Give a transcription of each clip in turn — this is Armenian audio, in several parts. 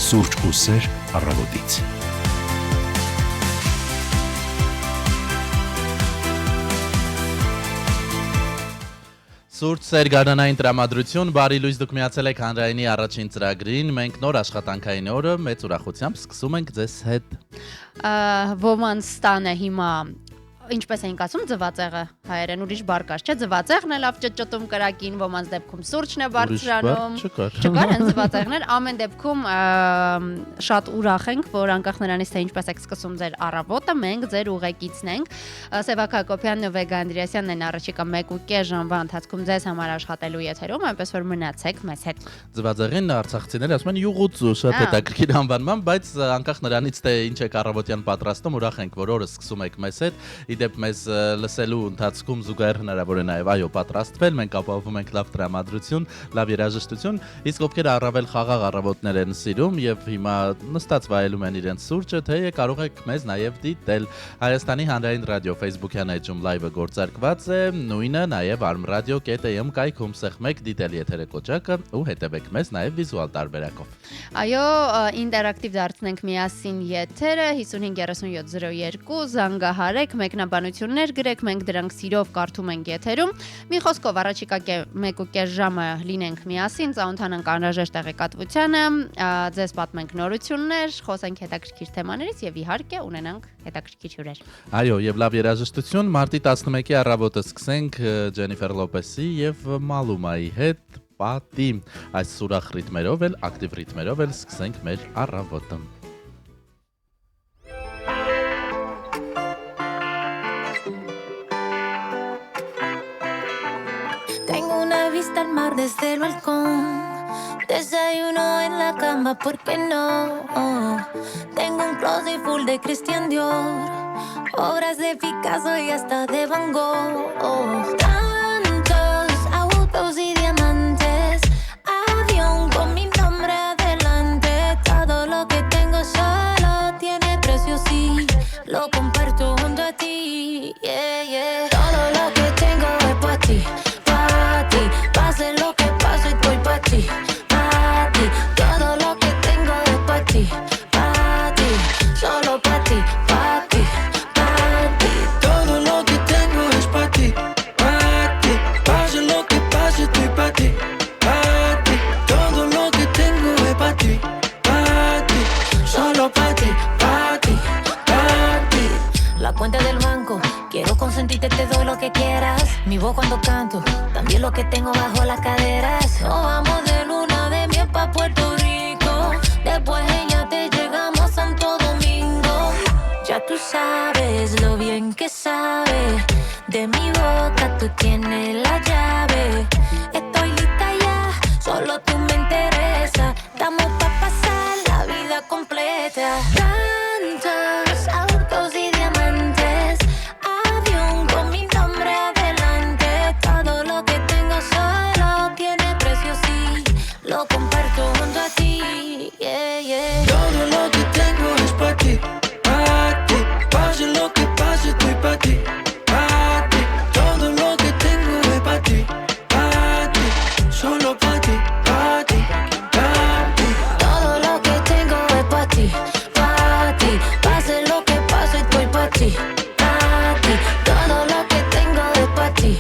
Սուրճ ու սեր առավոտից։ Սուրճ սեր գարնանային տրամադրություն, բարի լույս դուք միացել եք հանրայինի առաջին ծրագրին, մենք նոր աշխատանքային օրը մեծ ուրախությամբ սկսում ենք ձեզ հետ։ Ոմանց տանը հիմա ինչպես էինք ասում ձվածեղը հայերեն ուրիշ բարկաշ չէ ձվածեղն է լավ ճճտում կրակին ոմանց դեպքում սուրճն է բարձրանում չկար են ձվածեղներ ամեն դեպքում շատ ուրախ ենք որ անկախ նրանից թե ինչպես եք սկսում ձեր առավոտը մենք ձեր ուղեկիցն ենք Սևակ Հակոբյանն ու Վեգա Անդրեասյանն են առաջիկա 1.5 ժամվա ընթացքում ձեզ համար աշխատելու եթերում այնպես որ մնացեք մեզ հետ ձվածեղին արցախցիները ասում են յուղուծու շատ հետաքրքիր անվանման բայց անկախ նրանից թե ինչ եք առավոտյան պատրաստում ուրախ ենք որ օրը սկսում եք մեզ հետ Դեպ մեզ լսելու ընթացքում զուգահեռ հնարավոր է նաև այո պատրաստվել, մենք ապահովում ենք լավ տրամադրություն, լավ երաժշտություն, իսկ ովքեր առավել խաղաղ առավոտներ են սիրում եւ հիմա նստած վայելում են իրենց սուրճը, թե կարող եք մեզ նաև դիտել Հայաստանի հանրային ռադիո Facebook-յան էջում լայվը գործարկված է, նույնը նաև armradio.am կայքում սեղմեք դիտել եթերը կոճակը ու հետևեք մեզ նաև վիզուալ տարբերակով։ Այո, ինտերակտիվ դարձնենք միասին եթերը 553702 զանգահարեք մեկնաբանություններ գրեք, մենք դրանք սիրով կարդում ենք եթերում։ Մի խոսքով առաջիկա 1.5 ժամը լինենք միասին, ծանոթանանք անհրաժեշտ տեղեկատվությանը, ձեզ պատմենք նորություններ, խոսենք հետաքրքիր թեմաներից եւ իհարկե ունենանք հետաքրքիր հյուրեր։ Այո, եւ լավ երաժշտություն մարտի 11-ի առավոտը սկսենք Ջենիֆեր Լոպեսի եւ Մալումայի հետ պատի։ Այս ուրախ ռիթմերով էլ, ակտիվ ռիթմերով էլ սկսենք մեր առավոտը։ Vista al mar desde el balcón Desayuno en la cama, ¿por qué no? Tengo un closet full de Christian Dior Obras de Picasso y hasta de Van Gogh Tantos autos y diamantes Avión con mi nombre adelante Todo lo que tengo solo tiene precio, sí Lo comparto junto a ti, yeah, yeah Todo lo que tengo es para ti Pase lo que pase, estoy pa' ti, todo lo que tengo es pa' ti, solo pa' ti, pa' ti, pa' ti. Todo lo que tengo es pa' ti, pase lo que pase, estoy pa' ti, todo lo que tengo es pa' ti, solo pa' ti, pa' ti, pa' ti. La cuenta del banco, quiero consentirte, te doy lo que quieras. Mi voz cuando canto, también lo que tengo bajo las caderas. Nos vamos de luna de miel pa' Puerto Rico. Después ella te llegamos a Santo Domingo. Ya tú sabes lo bien que sabe. De mi boca tú tienes la llave. Estoy lista ya, solo tú me interesa. Estamos pa' pasar la vida completa. Tantos autos y diamantes. Avión con mi nombre adelante. Todo lo que tengo solo tiene precio, sí. Lo comparto junto a ti, yeah, yeah. Todo lo que tengo es pa' ti, pase lo que pase, estoy pa' ti, todo lo que tengo es pa' ti, solo pa' ti, pa' ti, pa' ti. Todo lo que tengo es pa' ti, pase lo que pase, estoy pa' ti, todo lo que tengo es pa' ti,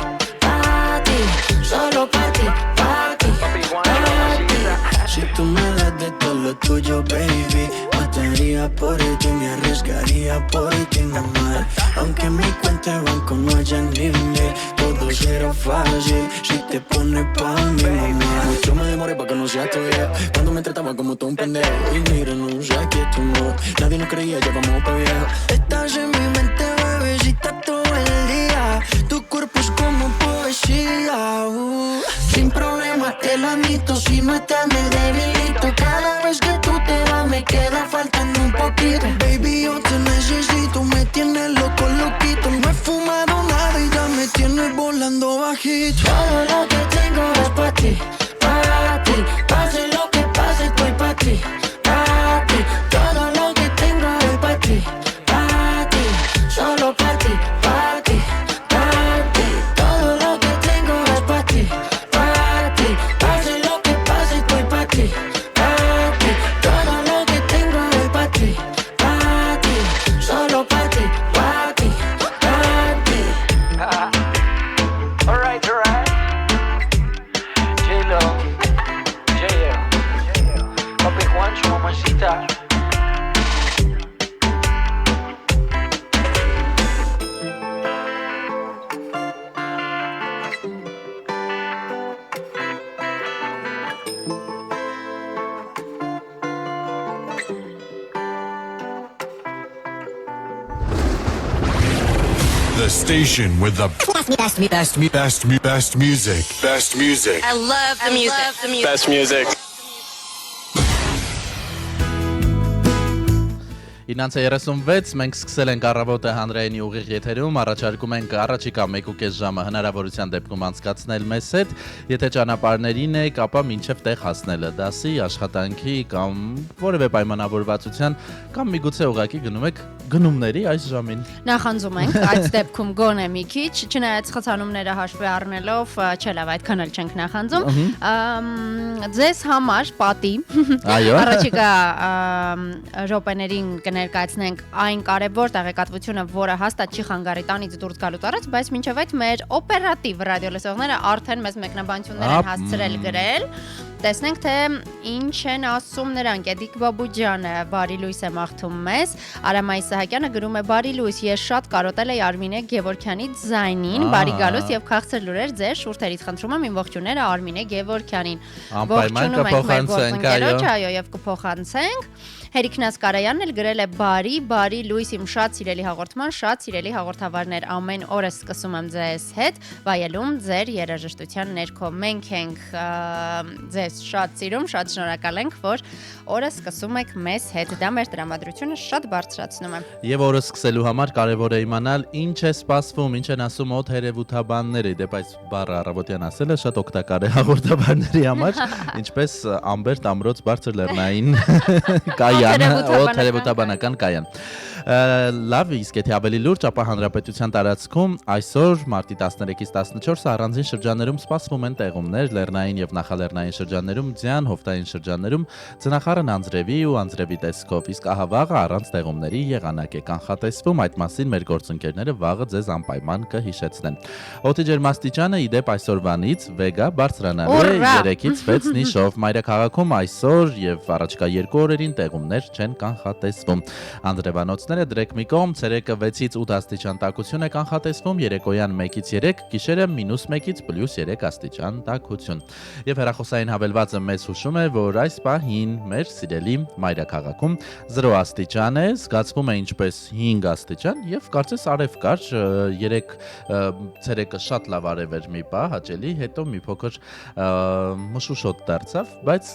solo pa' ti, pa' ti, pa' ti. Si tú me das de todo lo tuyo, baby, mataría por ti, me arriesgaría por ti, mamá. Aunque en mi cuenta de banco no haya ni mil, todo será fácil si te pones pa' mí, mamá. Mucho me demoré pa' que no seas tu viejo, cuando me trataba como todo un pendejo. Y mira, no sé que tú no, nadie nos creía, ya vamos pa' viejo. Estás en mi mente, bebecita, todo el día. Tu cuerpo es como poesía, sin problema te lo admito, si no estás me debilito. Cada vez que tú te vas me queda faltando un poquito. Baby, yo te necesito, me tienes loco, loquito. No he fumado nada y ya me tienes volando bajito. Todo lo que tengo es pa' ti, pase lo que pase, estoy pa' ti, todo lo que tengo es pa' ti, solo pa' ti, pa' ti, pa' ti. Todo lo que tengo es pa' ti, pase lo que pase, estoy pa' ti, todo lo station with the best music. Best music. I love the music. Best music. 9:36 մենք սկսել ենք առավոտը հանրայինի ուղիղ եթերում, առաջարկում ենք առաջիկա 1.5 ժամը հնարավորության դեպքում անցկացնել մեզ հետ, եթե ճանապարհներին եք, ապա մինչև տեղ հասնելը, դասի, աշխատանքի կամ որևէ պայմանավորվածության կամ միգուցե ուղղակի գնում եք գնումների այս ժամին։ Նախանձում ենք այդ դեպքում գոնե մի քիչ, չնայած խցանումները հաշվի առնելով, չէ լավ, այդքան էլ չենք նախանձում։ Ձեզ համար պատի առաջիկա րոպեներին կներկայացնենք այն կարևոր տեղեկատվությունը, որը հաստատ չի խանգարի տանից դուրս գալուց առաջ, բայց մինչև այդ մեր օպերատիվ ռադիոլսողները արդեն մեզ մեկնաբանություններ են հասցրել գրել։ Տեսնենք, թե ինչ են ասում նրանք։ Էդիկ Բաբուջյանը բարի լույս է մաղթում մեզ։ Արամայ Սահակյանը գրում է բարի լույս, ես շատ կարոտել էի Արմինե Գևորքյանի ձայնին, բարի գալուս եւ քաղցր լուրեր ձեր շուրթերից խնդրում եմ իմ ողջույնները Արմինե Գևորքյանին։ Անպայման կփոխանցենք, այո, եւ կփոխանցենք։ Հերիքնաս Կարայանն էլ գրել է բարի լույս իմ շատ սիրելի հաղորդման, շատ սիրելի հաղորդավարներ, ամեն օր ես սկսում եմ ձեզ հետ, վայելում ձեր երաժշտության ներքո։ Մենք ենք ձեզ շատ սիրում, շատ շնորհակալ ենք, որ օրը սկսում եք մեզ հետ։ Դա մեր տրամադրությունը շատ բարձրացնում է։ Եվ օրը սկսելու համար կարևոր է իմանալ ինչ է սպասվում, ինչ են ասում օդերևութաբանները, դեպ այս բառը առավոտյան ասելը շատ օգտակար է հաղորդավարների համար, ինչպես Ամբերտ Ամրոց բարձր լեռնային օդերևութաբանական կայան։ Լավ, իսկ եթե ավելի լուրջ, ապա հանրապետության տարածքում այսօր մարտի 13-ից 14-ը առանձին շրջաններում սպասվում են տեղումներ, լեռնային եւ նախալեռնային շրջաններում ձյան, հովտային շրջաններում ծնախարն անձրևի ու անձրևի տեսքով, իսկ ահավաղը առանց տեղումների եղանակ է կանխատեսվում, այդ մասին մեր գործընկերները վաղը ձեզ անպայման կհիշեցնեն։ Օդի ջերմաստիճանը ի դեպ այսօրվանից վեգա բարձրանալու է 3-ից 6 նիշով, մայրաքաղաքում այսօր եւ առաջիկա 2 օրերին տեղումներ չեն կանխատեսվում։ Անձրևանոցները դրեք մի կողմ, ցերեկը 6-ից 8 աստիճան տաքություն է կանխատեսվում, երեկոյան 1-ից 3, գիշերը -1-ից +3 աստիճան տաքություն։ Եվ հեռախոսային հավելվածը մեզ հուշում է, որ այս պահին մեր սիրելի մայրաքաղաքում 0 աստիճան է, զգացվում է ինչպես 5 աստիճան եւ կարծես արև կար, 3 ցերեկը շատ լավ արև էր մի պահ, հաճելի, հետո մի փոքր մշուշոտ դարձավ, բայց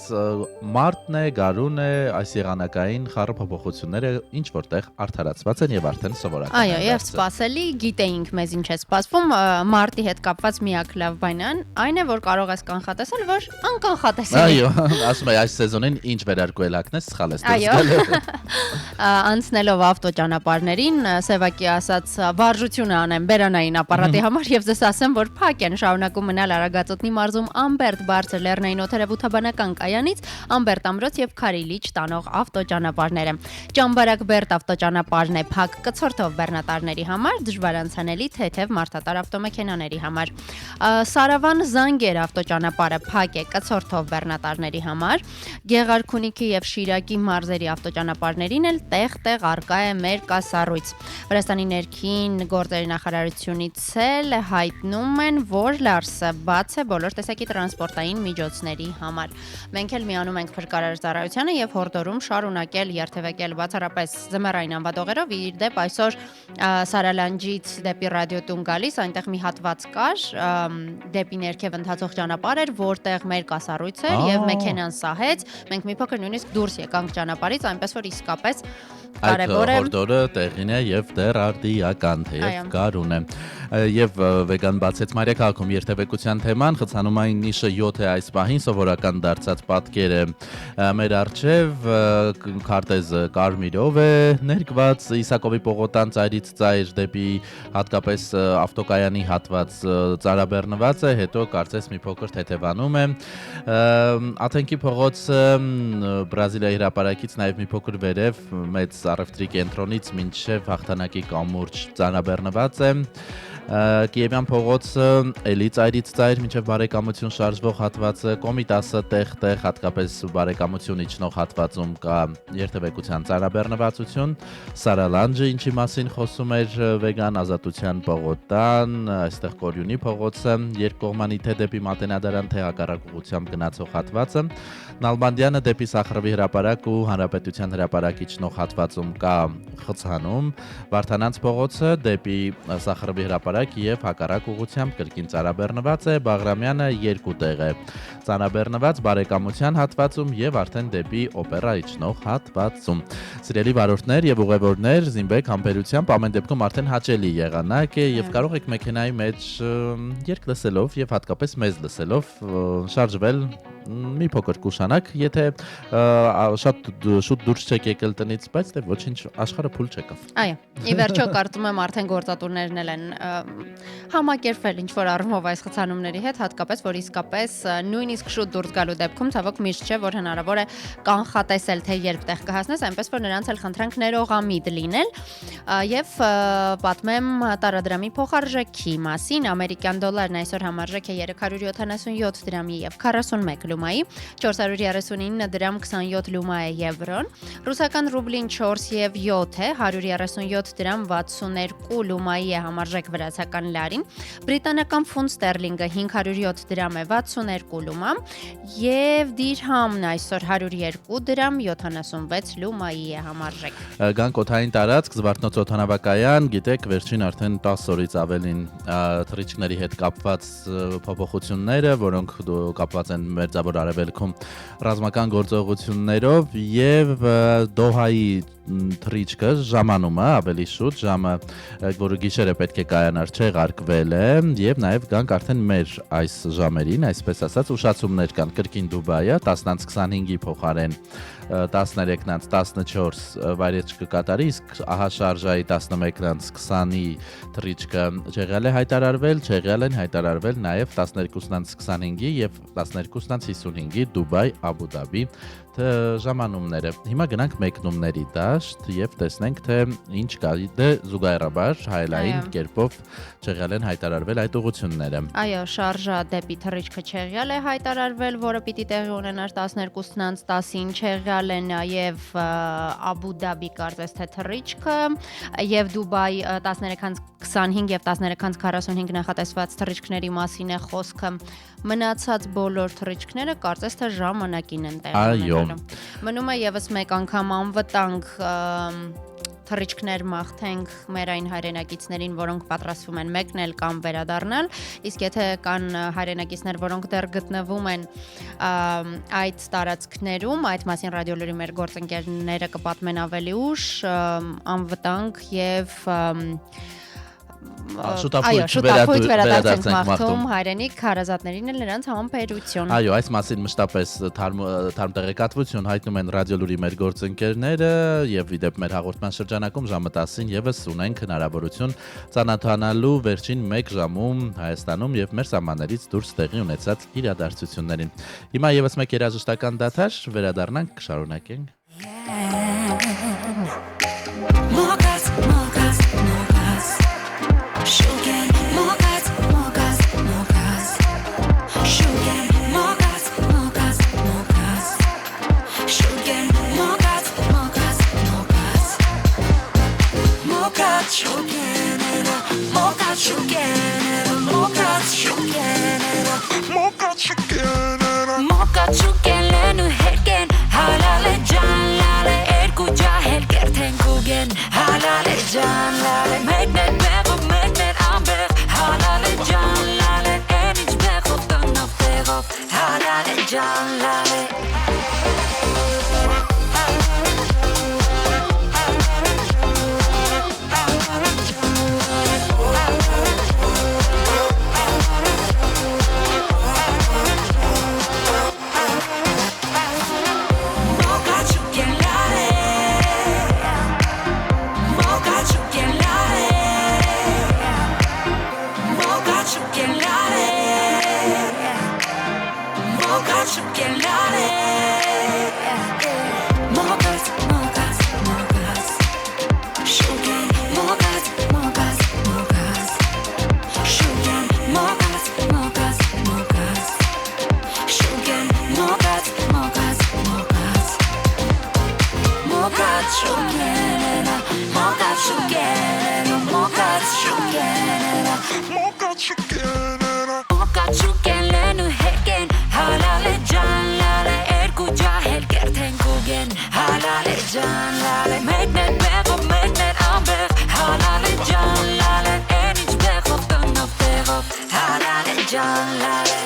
մարտն է, գարուն է, այս եղանակային խառը փոփոխությունները ինչ որտեղ արդարացված են եւ արդեն սովորական են։ Այո, եւ սպասելի, գիտեինք մեզ ինչ է սպասվում, մարտի հետ կապված միակ լավ բանն այն է, որ կարող ես կանխատեսել, որ անկանխատեսելի։ Այո, ասում եմ այս սեզոնին ինչ վերարկուելակն է, սխալ է ստացվել։ Անցնելով ավտոճանապարհներին, Սևակի ասած վարժությունը անեմ բերանային ապարատի համար եւ ձեզ ասեմ, որ փակ են շարունակում մնալ Արագածոտնի մարզում Ամբերտ բարձր լեռնային օդերևութաբանական կայանից Ամբերտ Ամրոց եւ Քարիլիչ տանող ավտոճանապարհները։ Ճամբարակ Բերտ ավտոճանապարհն է փակ կցորդով բեռնատարների համար, դժվար անցանելի թեթև մարդատար ավտոմեքենաների համար։ Սարավան Զանգեր ավտոճանապարհը փակ է կցորդով բեռնատարների համար։ Գեղարքունիքի եւ Շիրակի մարզերի ավտոճանապարհներին էլ տեղ-տեղ արկա է մեր կասառույց։ Վրաստանի ներքին գործերի նախարարությունից էլ հայտնում են, որ Լարսը բաց է բոլոր տեսակի տրանսպորտային միջոցների համար։ Մենք էլ միանում ենք փրկարար ծառայությանը եւ հորդորում շարունակել երթևեկել բացառապես ձմեռային անվադողերով։ Իր դեպ այսօր Սարալանջից դեպի ռադիոտուն գալիս, այնտեղ մի հատված կար, դեպի ներքև ընթացող ճանապարհ էր, որտեղ մեր կասառույց էր եւ մեքենան սահեց։ Մենք մի փոքր նույնիսկ դուրս եկանք ճանապարհից, այնպես որ իսկապես կարևոր է հորդորը տեղին է եւ դեռ արդիական թեև գարուն է։ Եվ վեգան բացեց մայրաքաղաքում երթևեկության թեման, խցանումային նիշը 7 է այս պահին, սովորական դարձած պատկերը մեր առջև, քարտեզը կարմիրով է ներկված, Իսակովի պողոտան ծայրից ծայր դեպի հատկապես ավտոկայանի հատված ծարաբեռնված է, հետո կարծես մի փոքր թեթևանում է։ Աթենքի փողոցը Բրազիլիայի հրապարակից նաև մի փոքր վերև մեծ առևտրի կենտրոնից մինչև հաղթանակի կամուրջ ծանրաբեռնված է։ Կիևյան փողոցը էլի ծայրից ծայր մինչև բարեկամություն շարժվող հատվածը, Կոմիտասը տեղ-տեղ, հատկապես բարեկամություն իջնող հատվածում կա երթևեկության ծանրաբեռնվածություն, Սարալանջը, ինչի մասին խոսում էր Վեգան, Ազատության պողոտան, այստեղ Կորյունի փողոցը, երկկողմանի թե դեպի Մատենադարան, թե հակառակ ուղղությամբ գնացող հատվածը, Նալբանդյանը դեպի Սախարովի հրապարակ ու Հանրապետության հրապարակ իջնող հատվածում կա Խցանում, Վարդանանց փողոցը դեպի Սախարովի հրապարակ եւ հակառակ ուղղությամբ կրկին ծանրաբեռնված է, Բաղրամյանը 2 տեղ է ծանրաբեռնված բարեկամության հատվածում եւ արդեն դեպի օպերա իջնող հատվածում։ Սիրելի վարորդներ եւ ուղևորներ, զինվեք համբերությամբ, ամեն դեպքում արդեն հաճելի եղանակ է եւ կարող եք մեքենայի մեջ երգ լսելով եւ հատկապես մեզ լսելով շարժվել մի փոքր կուշանակ, եթե շատ շուտ դուրս չեք եկել տնից, բայց դե ոչինչ, աշխարհը փուլ չեկավ։ Այո, ի վերջո կարծում եմ արդեն գործատուներն են համակերպվել ինչ-որ առումով այս խցանումների հետ, հատկապես որ իսկապես նույնիսկ շուտ դուրս գալու դեպքում ցավոք միշտ չէ, որ հնարավոր է կանխատեսել, թե երբ տեղ կհասնես, այնպես որ նրանց էլ խնդրանք ներողամիտ լինել եւ պատմեմ տարադրամի փոխարժեքի մասին, ամերիկյան դոլարն այսօր համարժեք է 377 դրամի եւ 41 լումայի, 439 դրամ 27 լումա է եվրոն, ռուսական ռուբլին 4.7 է, 137 դրամ 62 լումայի է համարժեք վրացական լարին, բրիտանական ֆունտ ստերլինգը 507 դրամ է 62 լումա եւ դիրհամն այսօր 102 դրամ 76 լումայի է համարժեք։ Գանք օդային տարածք, Զվարթնոց օդանավակայան, գիտեք, վերջին արդեն 10 օրից ավելին թռիչքների հետ կապված փոփոխությունները, որոնք կապված են Մերձավոր Արևելքում ռազմական գործողություններով եւ Դոհայի թռիչքը ժամանումը ավելի շուտ ժամը, որը գիշերը պետք է կայանար, չեղարկվել է եւ նաեւ գանք արդեն մեր այս ժամերին, այսպես ասած, ուշացումներ կան կրկին Դուբայը 10:25-ի փոխարեն 13:14 վայրեջք կկատարի, իսկ ահա շարժայի 11:20-ի թռիչքը չեղյալ է հայտարարվել, չեղյալ են հայտարարվել նաեւ 12:25-ի եւ 12:55-ի Դուբայ Աբու Դաբի ժամանումները։ Հիմա գնանք մեկնումների դաշտ եւ տեսնենք, թե ինչ կա դե զուգահեռաբար հայելային կերպով չեղյալ են հայտարարվել այդ ուղղությունները։ Այո, շարժա դեպի թռիչքը չեղյալ է հայտարարվել, որը պիտի տեղի ունենար 12:10-ին, չեղյալ է նաեւ Աբու Դաբի կարծես թե թռիչքը եւ Դուբայ 13:25 եւ 13:45 նախատեսված թռիչքների մասին է խոսքը։ Մնացած բոլոր թռիչքները կարծես թե ժամանակին են տեղի ունենալու։ Մնում է եւս մեկ անգամ անվտանգ թռիչքներ մաղթենք մեր այն հայրենակիցներին, որոնք պատրաստվում են մեկնել կամ վերադառնալ, իսկ եթե կան հայրենակիցներ, որոնք դեռ գտնվում են այդ տարածքներում, այդ մասին ռադիոլուրի մեր գործընկերները կպատմեն ավելի ուշ, անվտանգ եւ շուտապույտ վերադարձ ենք մաղթում հայրենիք հարազատներին էլ նրանց համբերություն։ Այո, այս մասին մշտապես թարմ տեղեկատվություն հայտնում են ռադիոլուրի մեր գործընկերները եւ իդեպ մեր հաղորդման շրջանակում ժամը 10-ին եւս ունենք հնարավորություն ծանոթանալու վերջին 1 ժամում Հայաստանում եւ մեր սահմաններից դուրս տեղի ունեցած իրադարձություններին։ Հիմա եւս մեկ երաժշտական դադար, վերադառնանք, կշարունակենք։ John Larry.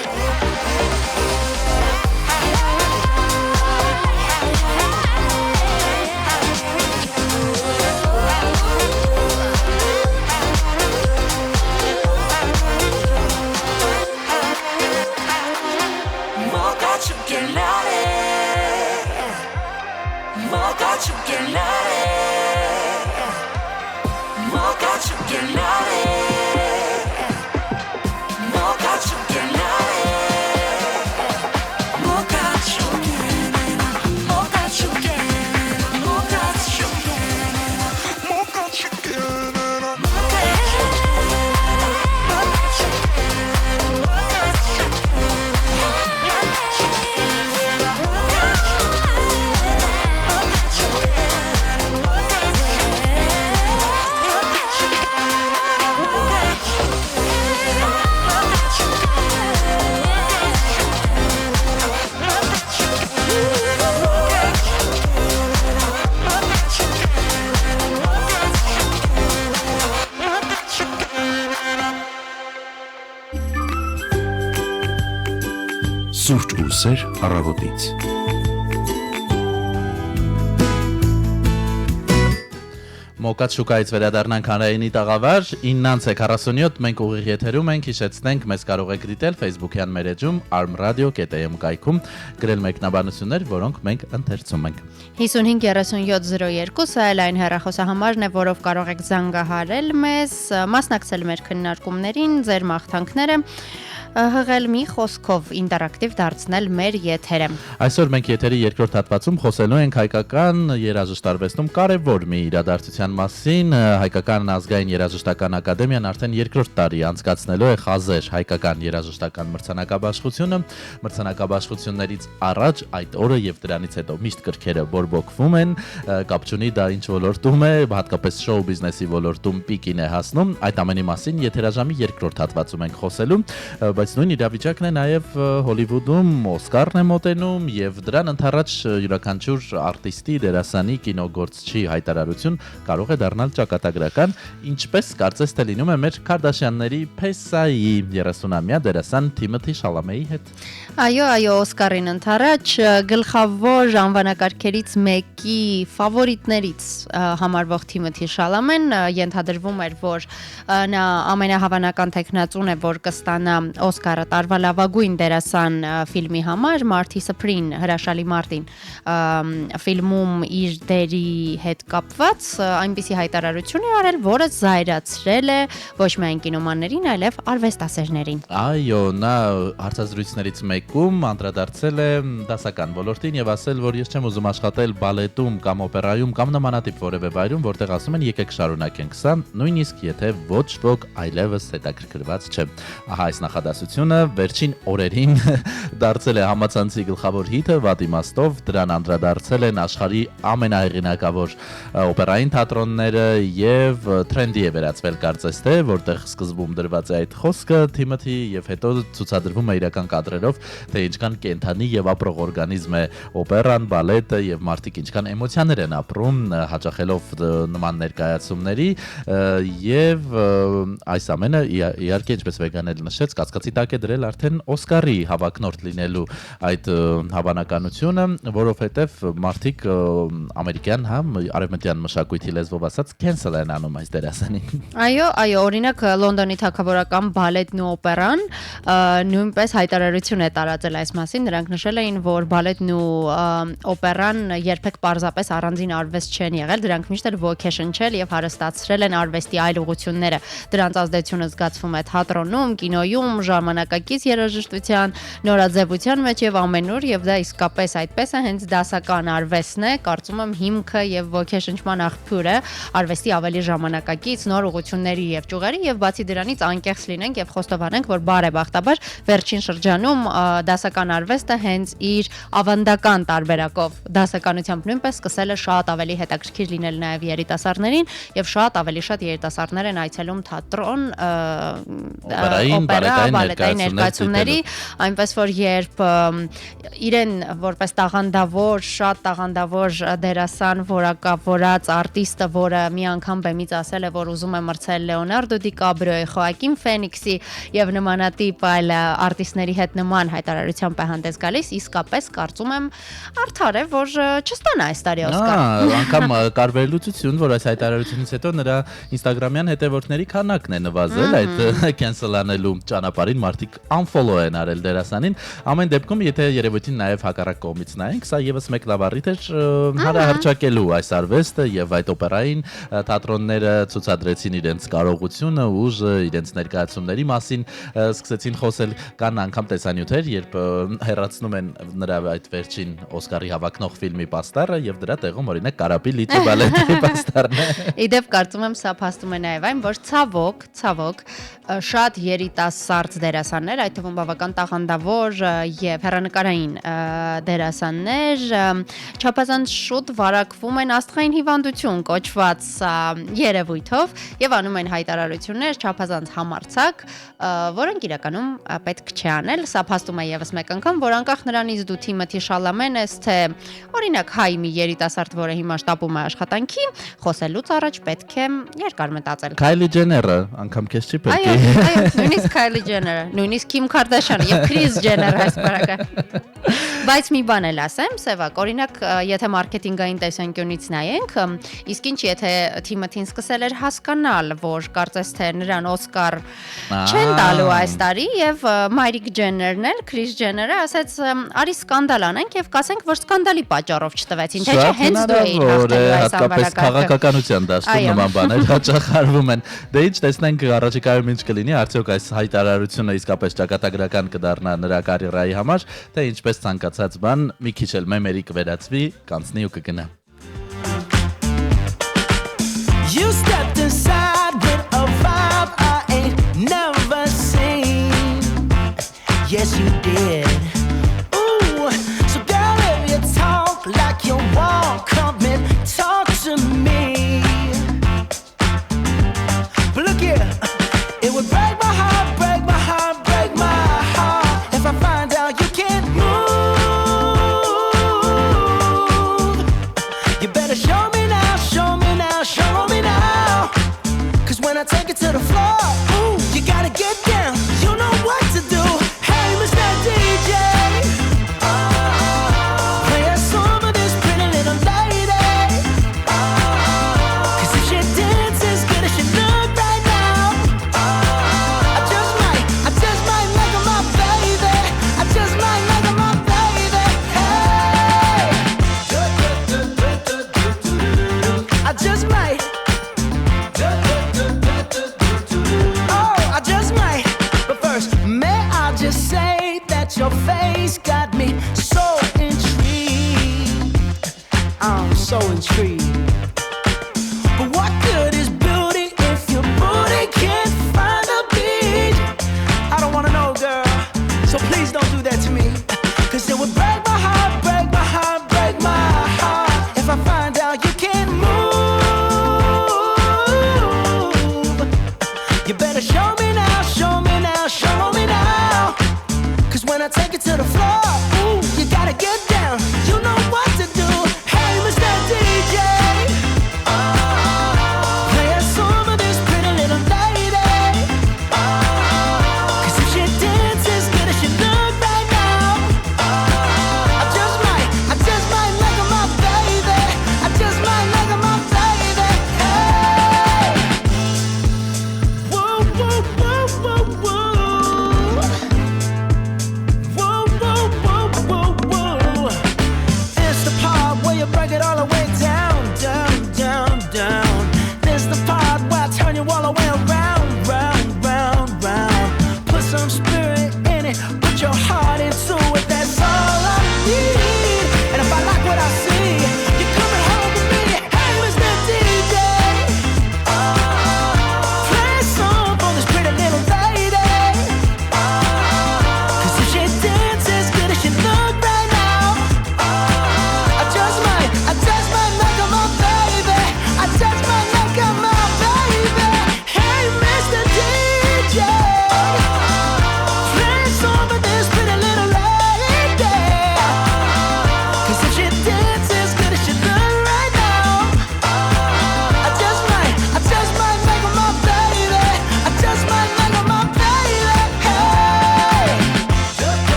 Սուրճ ու սեր առավոտից։ Մոկատ շուկայից վերադառնանք հանրայինի տաղավար 9:47 մենք ուղիղ եթերում ենք, հիշեցնենք, մեզ կարող եք դիտել Facebook-յան մեր էջում armradio.am կայքում, գրել մեկնաբանություններ, որոնք մենք ընթերցում ենք։ 55-37-02 սա էլ այն հեռախոսահամարն է, որով կարող եք զանգահարել մեզ, մասնակցել մեր քննարկումներին, ձեր մաղթանքները հղել մի խոսքով ինտերակտիվ դարձնել մեր եթերը։ Այսօր մենք եթերի երկրորդ հատվածում խոսելու ենք հայկական երաժշտարվեստում կարևոր մի իրադարձության մասին։ Հայկական ազգային երաժշտական ակադեմիան արդեն երկրորդ տարի անցկացնելու է խազեր հայկական երաժշտական մրցանակաբաշխությունը։ Մրցանակաբաշխություններից առաջ այդ օրը եւ դրանից հետո միշտ կրքերը բորբոքվում են, կապ չունի դա ինչ ոլորտում է, հատկապես շոու բիզնեսի ոլորտում պիկին է հասնում։ Այդ ամենի մասին եթերաժամի երկրորդ հատվածում ենք խոսելու, բայց նույն իրավիճակն է նաև Հոլիվուդում Օսկարն է մոտենում եւ դրան ընդառաջ յուրաքանչյուր արտիստի, դերասանի, կինոգործչի հայտարարություն կարող է դառնալ ճակատագրական, ինչպես կարծես թե լինում է մեր Քարդաշյանների Փեսայի 30-ամյա դերասան Թիմոթի Շալամեի հետ։ Այո, Օսկարին ընդառաջ գլխավոր անվանակարգերից մեկի ֆավորիտներից համարվող Թիմոթի Շալամեն ենթադրվում էր, որ նա ամենահավանական տեխնացուն է, որ կստանա Օսկարը տարվա լավագույն դերասան ֆիլմի համար, Մարտի Սփրին, հրաշալի Մարտին ֆիլմում իր դերի հետ կապված այնպիսի հայտարարություն է արել, որը զայրացրել է ոչ միայն կինոմաններին, այլև արվեստասերներին։ Այո, նա հարցազրույցներից մեկում անդրադարձել է դասական ոլորտին եւ ասել, որ ես չեմ ուզում աշխատել բալետում կամ օպերայում կամ նմանատիպ որևէ վայրում, որտեղ ասում են եկեք շարունակենք սա, նույնիսկ եթե ոչ ոք այլևս հետաքրքրված չէ։ Ահա այս նախադասությունը վերջին օրերին դարձել է համացանցի գլխավոր հիթը վատ իմաստով, դրան անդրադարձել են աշխարհի ամենահեղինակավոր օպերային թատրոնները եւ թրենդի է վերածվել կարծես թե, որտեղ սկզբում դրված է այդ խոսքը Թիմոթի եւ հետո ցուցադրվում է իրական կադրերով, թե ինչքան կենթանի եւ ապրող օրգանիզմ է օպերան, բալետը եւ մարդիկ ինչքան էմոցիաներ են ապրում հաճախելով նման ներկայացումների եւ այս ամենը իհարկե ինչպես Վեգանել նշեց, կասկածի տակ է դրել արդեն Օսկարի հավակնորդ լինելու այդ հավանականությունը, որովհետև մարդիկ ամերիկյան, արևմտյան մշակույթի լեզվով ասած cancel են անում այս դերասանին։ Այո, օրինակ Լոնդոնի թագավորական բալետն ու օպերան նույնպես հայտարարություն է տարածել այս մասին, նրանք նշել էին, որ բալետն ու օպերան երբեք պարզապես առանձին արվեստ չեն եղել, դրանք միշտ էլ vocation-չել եւ հարստացրել են արվեստի այլ ուղղությունները։ Դրանց ազդեցությունը զգացվում է թատրոնում, կինոյում, ժամանակակից երաժշտության, նորաձևության մեջ եւ ամենուր, եւ դա իսկապես այդպես է, հենց դասական արվեստն է, կարծում եմ հիմքը եւ ոգեշնչման աղբյուրը արվեստի ավելի ժամանակակից նոր ուղղությունների եւ ճյուղերի, եւ բացի դրանից անկեղծ լինենք եւ խոստովանենք, որ բարեբախտաբար վերջին շրջանում դասական արվեստը հենց իր ավանդական տարբերակով դասականությամբ նույնպես սկսել է շատ ավելի հետաքրքիր լինել նաեւ երիտասարդներին եւ շատ ավելի շատ երիտասարդներ են այցելում թատրոն, բալետային ներկայացումների, այնպես որ երբ իրեն որպես տաղանդավոր, շատ տաղանդավոր դերասան որակավորած արտիստը Դենիսը, որը մի անգամ բեմից ասել է, որ ուզում է մրցել Լեոնարդո Դիկաբրիոյի, Խոակին Ֆենիքսի եւ նմանատիպ այլ արտիստների հետ նման հայտարարությամբ է հանդես գալիս, իսկապես կարծում եմ արդար է, որ չստանա այս տարի Օսկար։ Անգամ կար վերլուծություն, որ այս հայտարարությունից հետո նրա Instagram-յան հետևորդների քանակն է նվազել այդ cancel անելու ճանապարհին, մարդիկ unfollow են արել դերասանին։ Ամեն դեպքում, եթե երևույթին նաեւ հակառակ կողմից նայենք, սա եւս մեկ լավառիթ էր հարահրճակելու այս արվեստը եւ այդ օպերային թատրոնները ցուցադրեցին իրենց կարողությունը, ուժը, իրենց ներկայացումների մասին սկսեցին խոսել, կան անգամ տեսանյութեր, երբ հեռացնում են նրա այդ վերջին Օսկարի հավակնող ֆիլմի պաստառը եւ դրա տեղում օրինակ Կարապի լիճի բալետի պաստառն է։ Իդեպ կարծում եմ սա փաստում է նաեւ այն, որ ցավոք շատ երիտասարդ դերասաններ, այդ թվում բավական տաղանդավոր եւ հեռանկարային դերասաններ չափազանց շուտ վարակվում են աստղային հիվանդություն կոչված երևույթով եւ անում են հայտարարություններ չափազանց համարձակ, որոնք իրականում պետք չէ անել։ Սա փաստում է եւս մեկ անգամ, որ անկախ նրանից դու Թիմոթի Շալամեն ես, թե օրինակ հայ մի երիտասարդ, որը հիմա շտապում է աշխատանքի, խոսելուց առաջ պետք է երկար մտածել։ Քայլի Ջեները անգամ քեզ չի պետք է։ Այո, նույնիսկ Քայլի Ջեները, նույնիսկ Քիմ Քարդաշյանը եւ Քրիս Ջեները այսպարակը։ Բայց մի բան էլ ասեմ, Սևակ, օրինակ, եթե մարքեթինգային տեսանկյունից նայենք, իսկ ինչ եթե Թիմոթին սկսել էր հասկանալ, որ կարծես թե նրան Օսկար չեն տալու այս տարի եւ Մայրիկ Ջեներն էլ, Քրիս Ջեները ասեց, արի սկանդալ անենք եւ կասենք, որ սկանդալի պատճառով չտվեցին, թե չէ հենց դու էիր հաղթելու այս անվանակարգը։ Քաղաքականության դաշտում նման բաներ հաճախ արվում են։ Դե ինչ տեսնենք առաջիկայում ինչ կլինի, արդյոք այս հայտարարությունը իսկապես ճակատագրական կդառնա նրա կարիերայի համար, թե ինչպես ցանկացած բան մի քիչ էլ մեմերի կվերածվի, կանցնի ու կգնա։ You stepped inside with a vibe I ain't never seen. Yes, you did. Ooh, so girl, if you talk like you walk, come and talk to me. But look here, it would break my heart, break my heart, break my heart if I find out you can't move. You better show me now, show me now, show me now. 'Cause when I take it to the floor, ooh, you gotta get down. You know what to do. Hey, Mr. DJ, play a song of this pretty little lady. 'Cause if she dances as good as she look right now, I just might make her my baby. I just might make her my baby. Hey, I just might. Oh, I just might. But first, may I just say that your face got me so intrigued. I'm so intrigued. But what good is beauty if your booty can't find a beat? I don't wanna know, girl. So please don't do that to me. 'Cause it would break my heart, break my heart, break my heart if I find out you can't move. You better show me now, show me now, show me now. 'Cause when I take it to the floor, ooh, you gotta get down. You know what to do. Hey, Mr. DJ.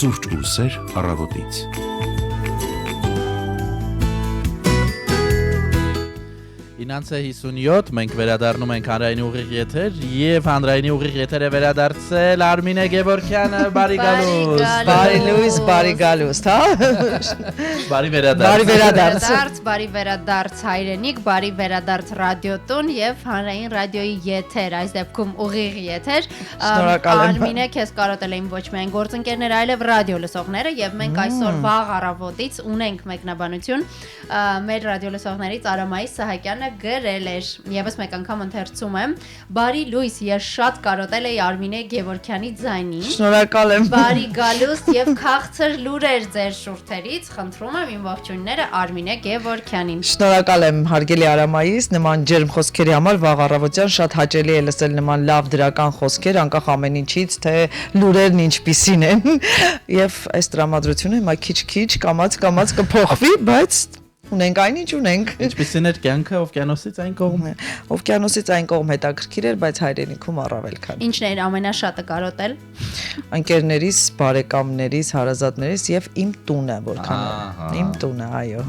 Սուրճ ու սեր առավոտից։ Ինանց է 57, մենք վերադառնում ենք հանրայինի ուղիղ եթեր եւ հանրայինի ուղիղ եթեր է վերադարձել Արմինե Գևորգյանը, բարի գալուստ։ Բարի լույս, բարի գալուստ, հա։ Բարի վերադարձ։ Բարի վերադարձ հայրենիք, բարի վերադարձ ռադիոտուն եւ հանրային ռադիոյի եթեր, այս դեպքում ուղիղ եթեր։ Շնորհակալ եմ։ Արմինե, քեզ կարոտել էին ոչ միայն գործընկերները, այլև ռադիո լսողները եւ մենք այսօր վաղ առավոտից ունենք մեկնաբանություն մեր ռադիո լսողներից Արամայի Սահակյանը գրել էր, եւս մեկ անգամ ընթերցում եմ. Բարի լույս, ես շատ կարոտել էի Արմինե Գևորգյանի ձայնին։ Շնորհակալ եմ։ Բարի գալուստ եւ քաղցր լուրեր ձեր շուրթերից, խնդրում եմ իմ ողջույնները Արմինե Գևորգյանին։ Շնորհակալ եմ հարգելի Արամայից, նման ջերմ խոսքերի համար վաղ առավոտյան շատ հաճելի է լսել նման լավ դրական խոսքեր, անկախ ամեն ինչից, թե լուրերն ինչպիսին են։ Եվ այս տրամադրությունը հիմա քիչ-քիչ կամած կփոխվի, բայց ունենք այնինչ ունենք։ Ինչպիսին էր կյանքը օվկիանոսից այն կողմ։ Օվկիանոսից այն կողմ հետաքրքիր էր, բայց հայրենիքում առավել քան։ Ինչն էր ամենաշատը կարոտել։ Ընկերներիս, բարեկամներիս, հարազատներիս եւ իմ տունը, որքան իմ տունը, այո։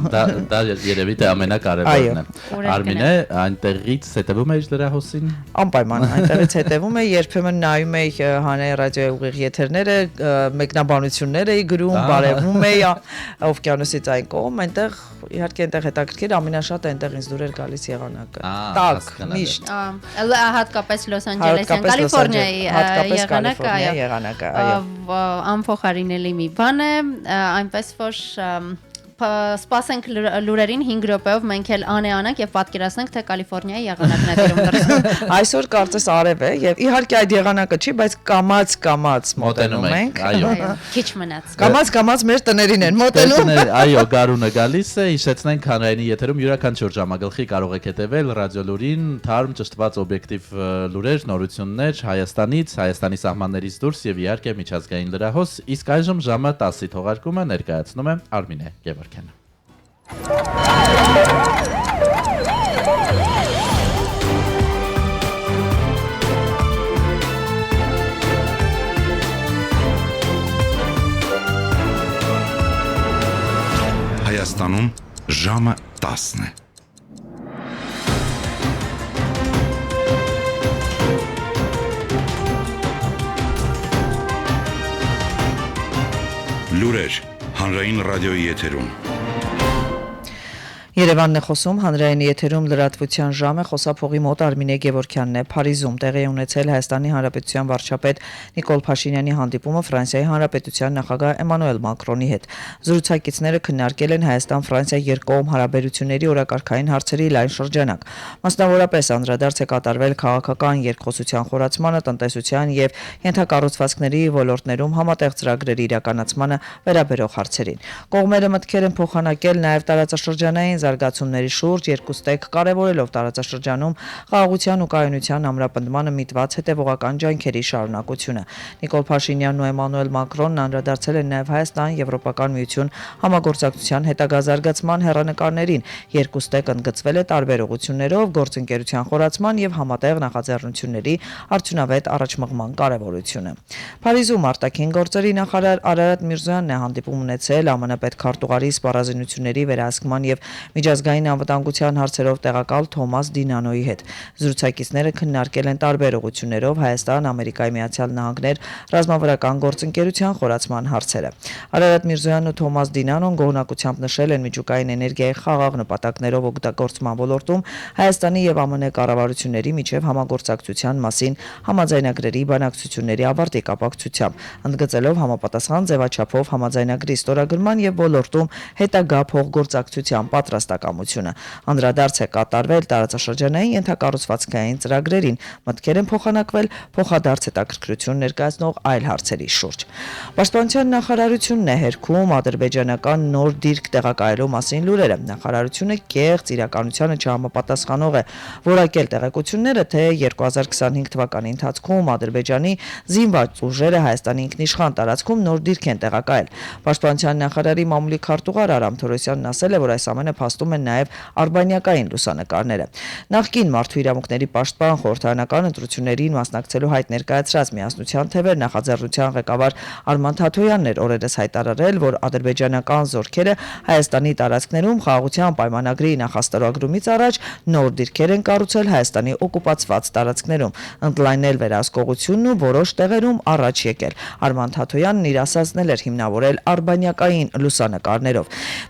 Դա երևի թե ամենակարևորն է։ Արմինե, այնտեղից հետևում էի լրահոսին։ Անպայման այնտեղից հետևում էի, երբեմն նայում էի հանրային ռադիոյի ուղիղ եթերները, մեկնաբանություններ էի գրում, բարևում էի օվկիանոսից այն կողմ, այնտեղ իհարկե այնտեղ հետաքրքիր ամենաշատը այնտեղ ինձ դուր էր գալիս եղանակը։ Տակ, միշտ։ Հատկապես Լոս Անջելեսյան, Կալիֆոռնիայի եղանակը, այո։ Անփոխարինելի մի բան է, այնպես որ սպասենք լուրերին 5 րոպեով մենք էլ անենք եւ պատկերացնենք թե Կալիֆոռնիայի եղանակն է դերում դրսում։ Այսօր կարծես արև է եւ իհարկե այդ եղանակը չի, բայց կամած մոտենում ենք։ Այո։ Քիչ մնաց։ Կամած մեր տներին են մոտենում։ Այո, գարունը գալիս է, հիշեցնենք հանրայինի եթերում յուրաքանչյուր ժամագլխի կարող եք հետևել ռադիոլուրին, թարմ ճշտված օբյեկտիվ լուրեր, նորություններ Հայաստանից, Հայաստանի սահմաններից դուրս եւ իհարկե միջազգային լրահոս, իսկ այժմ ժամը 10-ի թողարկումը ներկայացնում է Արմինե Գևորգյանը։ Հայաստանում ժամը 10 է։ Լուրեր հանրային ռադիոյի եթերում։ Երևանն է խոսում, հանրայինի եթերում լրատվության ժամը, խոսափողի մոտ Արմինե Գևորգյանն է։ Փարիզում տեղի ունեցել Հայաստանի Հանրապետության վարչապետ Նիկոլ Փաշինյանի հանդիպումը Ֆրանսիայի Հանրապետության նախագահ Էմանուել Մակրոնի հետ։ Զրուցակիցները քննարկել են Հայաստան-Ֆրանսիա երկկողմ հարաբերությունների օրակարգային հարցերի լայն շրջանակ։ Մասնավորապես անդրադարձ է կատարվել քաղաքական երկխոսության խորացմանը, տնտեսության եւ ենթակառուցվածքների ոլորտներում համատեղ ծրագրերի իրականացմանը վերաբերող հարցերին։ Կողմերը մտքեր են փոխանակել նաեւ տարածաշրջանային զարգացումների շուրջ, երկուստեք կարևորելով տարածաշրջանում խաղաղության ու կայունության ամրապնդմանը միտված հետևողական ջանքերի շարունակությունը։ Նիկոլ Փաշինյանն ու Էմանուել Մակրոնն անդրադարձել են նաև Հայաստան-Եվրոպական միություն համագործակցության հետագա զարգացման հեռանկարներին։ Երկուստեք ընդգծվել է տարբեր ուղղություններով գործընկերության խորացման եւ համատեղ նախաձեռնությունների արդյունավետ առաջմղման կարևորությունը։ Փարիզում արտաքին գործերի նախարար Արարատ Միրզոյանն է հանդիպում ունեցել ԱՄՆ պետքարտուղարի սպառազինությունների վերահսկման եւ միջազգային անվտանգության հարցերով տեղակալ Թոմաս Դինանոյի հետ։ Զրուցակիցները քննարկել են տարբեր ուղղություններով Հայաստան, Ամերիկայի Միացյալ Նահանգներ ռազմավարական գործընկերության խորացման հարցերը։ Արարատ Միրզոյանն ու Թոմաս Դինանոն գոհնակությամբ նշել են միջուկային էներգիայի խաղաղ նպատակներով օգտագործման ոլորտում Հայաստանի եւ ԱՄՆ կառավարությունների միջև համագործակցության մասին համաձայնագրերի բանակցությունների ավարտի կապակցությամբ, ընդգծելով համապատասխան ձևաչափով համաձայնագրի ստորագրման եւ ոլորտում հետագա փոխգործակցության պատրաստակամությունը։ Անդրադարձ է կատարվել տարածաշրջանային ենթակառուցվածքային ծրագրերին, մտքեր են փոխանակվել փոխադարձ հետաքրքրություն ներկայացնող այլ հարցերի շուրջ։ Պաշտպանության նախարարությունն է հերքում ադրբեջանական նոր դիրք տեղակայելու մասին լուրերը։ Նախարարությունը կեղծ իրականությանը չհամապատասխանող է որակել տեղեկությունները, թե 2025 թվականի ընթացքում Ադրբեջանի զինված ուժերը Հայաստանի ինքնիշխան տարածքում նոր դիրք են տեղակայել։ Պաշտպանության նախարարի մամուլի քարտուղար Արամ Թորոսյանն ասել է, որ այս ամենը փաստում են նաև արբանյակային լուսանկարները։ Նախկին մարդու իրավունքների պաշտպան խորհրդարանական ընտրություններին մասնակցելու հայտ ներկայացրած Միասնության թևեր նախաձեռնության ղեկավար Արման Թաթոյանն էր օրերս հայտարարել, որ ադրբեջանական զորքերը Հայաստանի տարածքներում խաղաղության պայմանագրի նախաստորագրումից առաջ նոր դիրքեր են կառուցել Հայաստանի օկուպացված տարածքներում, ընդլայնել վերահսկողությունն ու որոշ տեղերում առաջ եկել։ Արման Թաթոյանն իր ասածն էր հիմնավորել արբանյակային լուսանկարներով,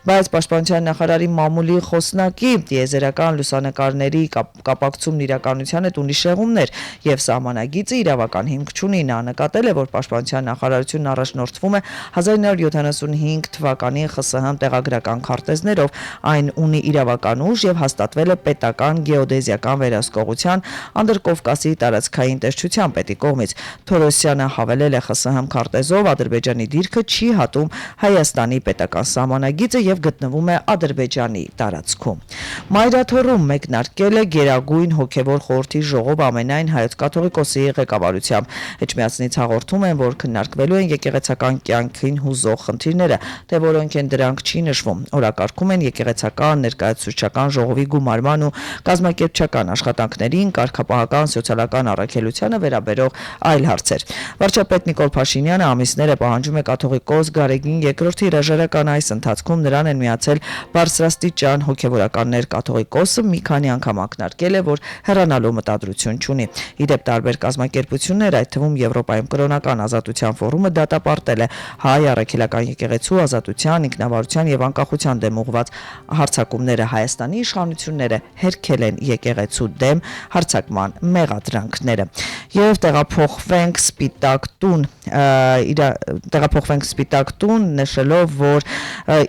բայց Պաշտպանության նախարարի մամուլի խոսնակի տիեզերական լուսանկարների կապակցումն իրականության հետ ունի շեղումներ եւ սահմանագիծը իրավական հիմք չունի։ Նա նկատել է, որ Պաշտպանության նախարարությունն առաջնորդվում է 1975 թվականի ԽՍՀՄ տեղագրական քարտեզներով, այն ունի իրավական ուժ եւ հաստատվել է պետական գեոդեզիական վերահսկողության Անդրկովկասի տարածքային տեսչության պետի կողմից։ Թորոսյանը հավելել է ԽՍՀՄ քարտեզով Ադրբեջանի դիրքը չի հատում Հայաստանի պետական սահմանագիծը եւ գտնվում է Ադրբեջանի տարածքում։ Մայրաթոռում մեկնարկել է Գերագույն հոգևոր խորհրդի ժողով ամենայն հայոց կաթողիկոսի ղեկավարությամբ։ Էջմիածնից հաղորդում են, որ քննարկվելու են եկեղեցական կյանքին հուզող խնդիրները, թե որոնք են դրանք չի նշվում։ Օրակարգում են եկեղեցական ներկայացուցչական ժողովի գումարման ու կազմակերպչական աշխատանքներին, կարգապահական սոցիալական առաքելությանը վերաբերող այլ հարցեր։ Վարչապետ Նիկոլ Փաշինյանը ամիսներ է պահանջում է կաթողիկոս Գարեգին II հրաժարական այս ընթացքում նրան են միացել բարձրաստիճան հոգևորականներ կաթողիկոսը մի քանի անգամ ակնարկել է, որ հեռանալու մտադրություն չունի։ Իդեպ տարբեր կազմակերպություններ, այդ թվում Եվրոպայում կրոնական ազատության ֆորումը դատապարտել է հայ առաքելական եկեղեցու ազատության, ինքնավարության եւ անկախության դեմ ուղղված հարձակումները։ Հայաստանի իշխանությունները հերքել են եկեղեցու դեմ հարձակման մեղադրանքները։ Եվ տեղափոխվենք Սպիտակ տուն, նշելով, որ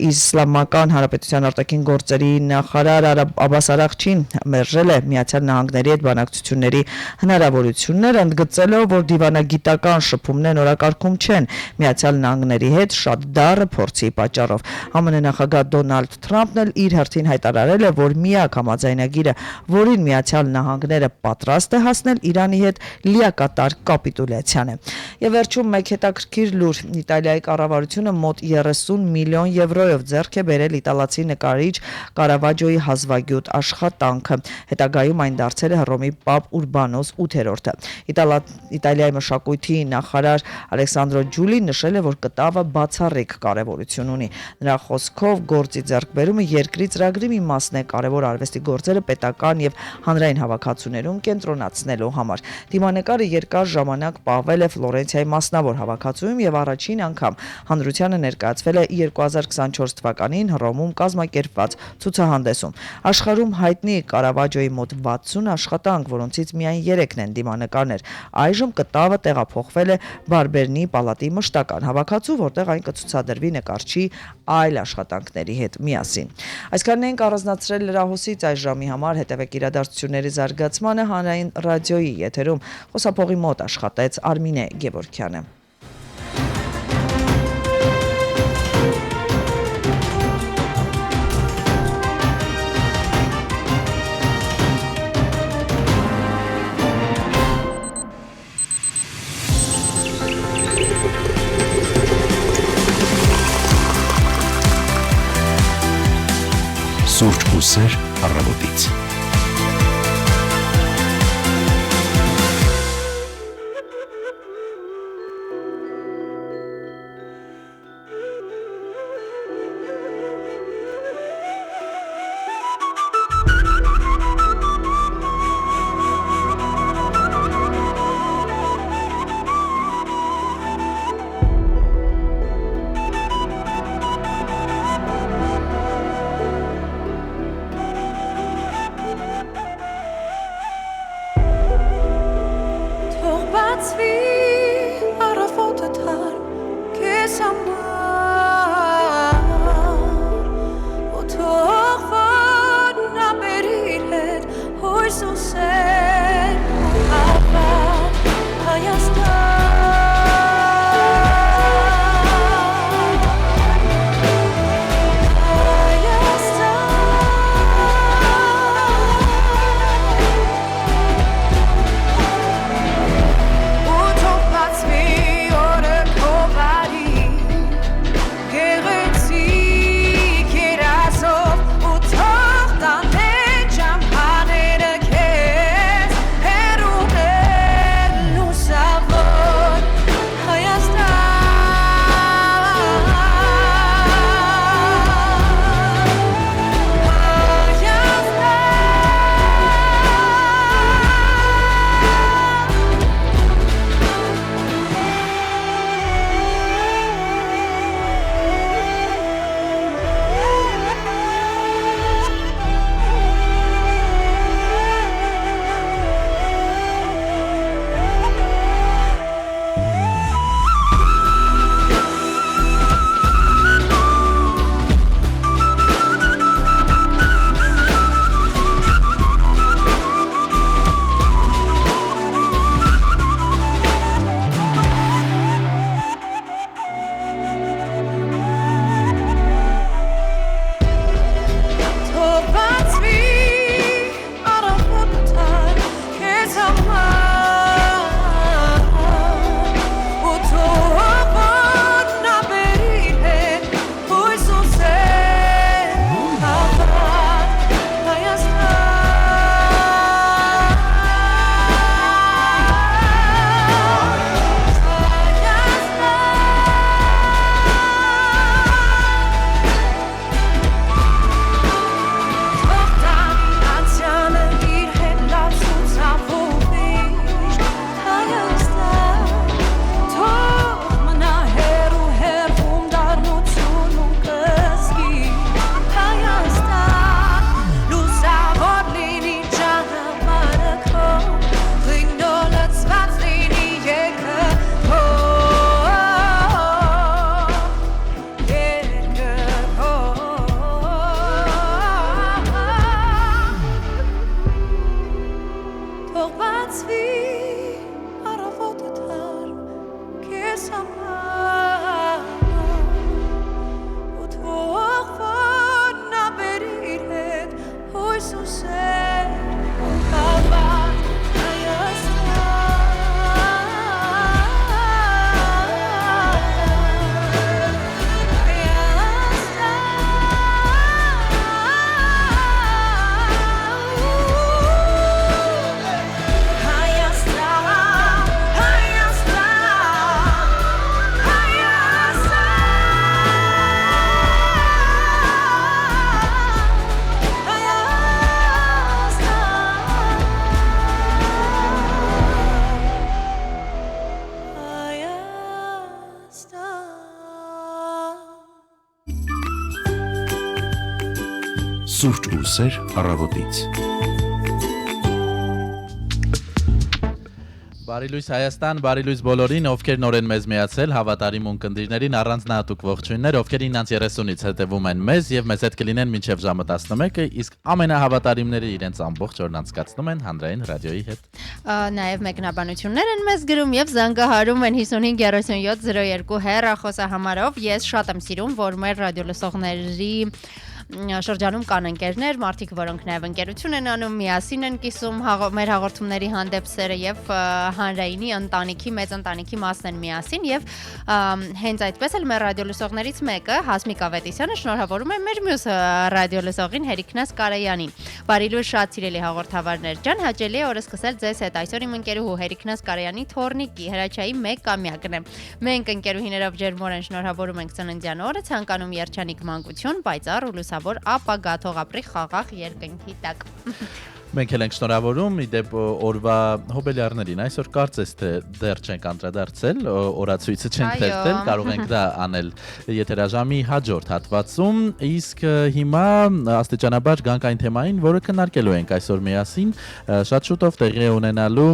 Իսլամական Հանրապետության արտաքին գործերի նախարար Աբբաս Արաղչին մերժել է Միացյալ Նահանգների հետ բանակցությունների հնարավորությունները, ընդգծելով, որ դիվանագիտական շփումներն օրակարգում չեն Միացյալ Նահանգների հետ շատ դառը փորձի պատճառով։ ԱՄՆ նախագահ Դոնալդ Թրամփն էլ իր հերթին հայտարարել է, որ միակ համաձայնագիրը, որին Միացյալ Նահանգները պատրաստ է հասնել Իրանի հետ, լիակատար կապիտուլյացիան է։ Եվ վերջում մեկ հետաքրքիր լուր. Իտալիայի կառավարությունը մոտ 30 միլիոն եվրոյով ձեռք է բերել իտալացի նկարիչ Կարավաջոյի հազվագյուտ աշխատանքը։ Հետագայում այն դարձել է Հռոմի Պապ Ուրբանոս 8-րդը։ Իտալիայի մշակույթի նախարար Ալեսանդրո Ջուլին նշել է, որ կտավը բացառիկ կարևորություն ունի։ Նրա խոսքով գործի ձեռքբերումը երկրի ծրագրի մի մասն է կարևոր արվեստի գործերը պետական եւ հանրային հավաքածուներում կենտրոնացնելու համար։ Դիմանկարը երկար ժամանակ պահվել է Ֆլորենցիայի մասնավոր հավաքածուում եւ առաջին անգամ հանրությանը ներկայացվել է 2024 թվականին Հռոմում կազմակերպված ցուցահանդեսում։ Աշխարհում հայտնի Կարավաջոյի մոտ 60 աշխատանք, որոնցից միայն 3-ն են դիմանկարներ։ Այժմ կտավը տեղափոխվել է Բարբերնի պալատի մշտական հավաքածու, որտեղ այն կցուցադրվի նկարչի այլ աշխատանքների հետ միասին։ Այսքանն ենք առանձնացրել լրահոսից այս ժամի համար։ Հետևեք իրադարձությունների զարգացմանը հանրային ռադիոյի եթերում։ Խոսափողի մոտ աշխատեց Արմինե Գևորգյանը։ Սուրճ ու սեր առավոտից։ Սուրճ ու սեր առավոտից։ Բարի լույս Հայաստան, բարի լույս բոլորին, ովքեր նորեն մեզ միացել, հավատարիմ ունկնդիրներին, առանձնահատուկ ողջույններ, ովքեր 9:30-ից հետևում են մեզ եւ մեզ հետ կլինեն մինչեւ ժամը 11-ը, իսկ ամենահավատարիմները իրենց ամբողջ օրն անցկացնում են հանրային ռադիոյի հետ։ Նաեւ մեկնաբանություններ են մեզ գրում եւ զանգահարում են 553702 հեռախոսահամարով։ Ես շատ եմ սիրում, որ մեր ռադիո լսողների շրջանում կան ընկերներ, մարդիկ, որոնք նաև ընկերություն են անում, միասին են կիսում մեր հաղորդումների հանդեպ սերը եւ հանրայինի ընտանիքի, մեծ ընտանիքի մասն են միասին եւ հենց այդպես էլ մեր ռադիո լսողներից մեկը, Հասմիկ Ավետիսյանը, շնորհավորում է մեր մյուս ռադիո լսողին Հերիքնաս Կարայանին։ Բարի լույս, շատ սիրելի հաղորդավարներ ջան, հաճելի է օրը սկսել ձեզ հետ։ Այսօր իմ ընկերուհու Հերիքնաս Կարայանի թորնիկի Հրաչայի 1-ամյակն է։ Մենք ընկերուհիներով ջերմորեն շնորհավորում ենք ծննդյան օրը, ցանկանում երջանիկ մանկություն, պայծառ ու լուսավոր ապագա, թող ապրի խաղաղ երկնքի տակ։ Մենք էլ ենք շնորհավորում, իդեպ օրվա հոբելյարներին, այսօր կարծես թե դեռ չենք անդրադարձել, օրացույցը չենք թերթել, կարող ենք դա անել եթերաժամի հաջորդ հատվածում, իսկ հիմա աստիճանաբար գանք այն թեմային, որը քննարկելու ենք այսօր միասին, շատ շուտով տեղի է ունենալու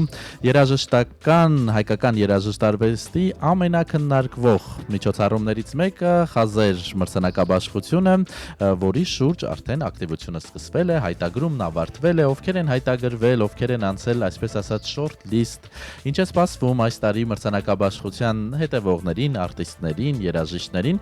երաժշտական, հայկական երաժշտարվեստի ամենակննարկվող միջոցառումներից մեկը խազեր մրցանակաբաշխությունը, որի շուրջ արդեն ակտիվությունը սկսվել է, հայտագրումն ավարտվել է, ովքեր են հայտագրվել, ովքեր են անցել, այսպես ասած, short list, ինչ է սպասվում այս տարի մրցանակաբաշխության հետևողներին, արտիստներին, երաժիշտներին,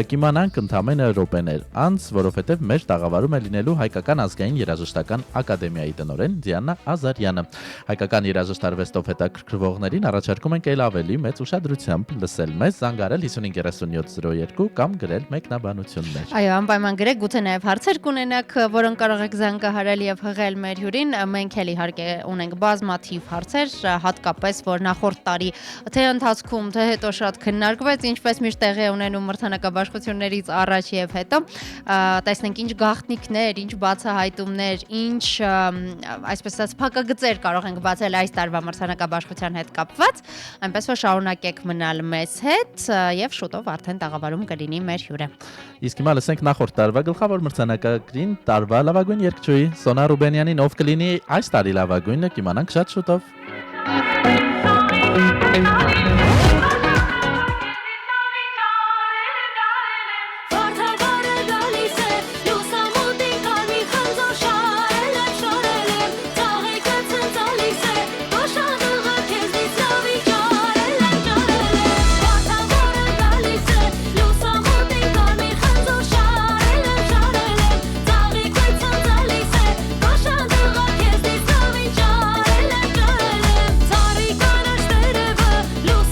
կիմանանք ընդամենը րոպեներ անց, որովհետև մեր տաղավարում է լինելու Հայկական ազգային երաժշտական ակադեմիայի տնօրեն Դիանա Ազարյանը։ Հայկական երաժշտարվեստով հետաքրքրվողներին առաջարկում ենք ել ավելի մեծ ուշադրությամբ լսել մեզ, զանգարել 553702 կամ գրել մեկնաբանություններ։ Այո, անպայման գրեք, գուցե նաև հարցեր կունենաք, որոնք կարող եք զանգահարել եւ հղել մեր հյուրին, մենք էլ իհարկե ունենք բազմաթիվ հարցեր, հատկապես որ նախորդ տարի թե ընթացքում, թե հետո շատ քննարկվեց, ինչպես միշտ տեղի ունենում մրցանակաբաշխություններից առաջ եւ հետո, տեսնենք ինչ գաղտնիքներ, ինչ բացահայտումներ, ինչ այսպես ասած փակագծեր կարող ենք բացել այս տարվա մրցանակաբաշխության հետ կապված, այնպես որ շարունակեք մնալ մեզ հետ եւ շուտով արդեն տաղավարում կլինի մեր հյուրը։ Իսկ հիմա լսենք նախորդ տարվա գլխավոր մրցանակակրին տարվա լավագույն երգչուհի Սոնա Ռուբենյանին, ով կլինի այս տարի լավագույնը, կիմանանք շատ շուտով։ Lose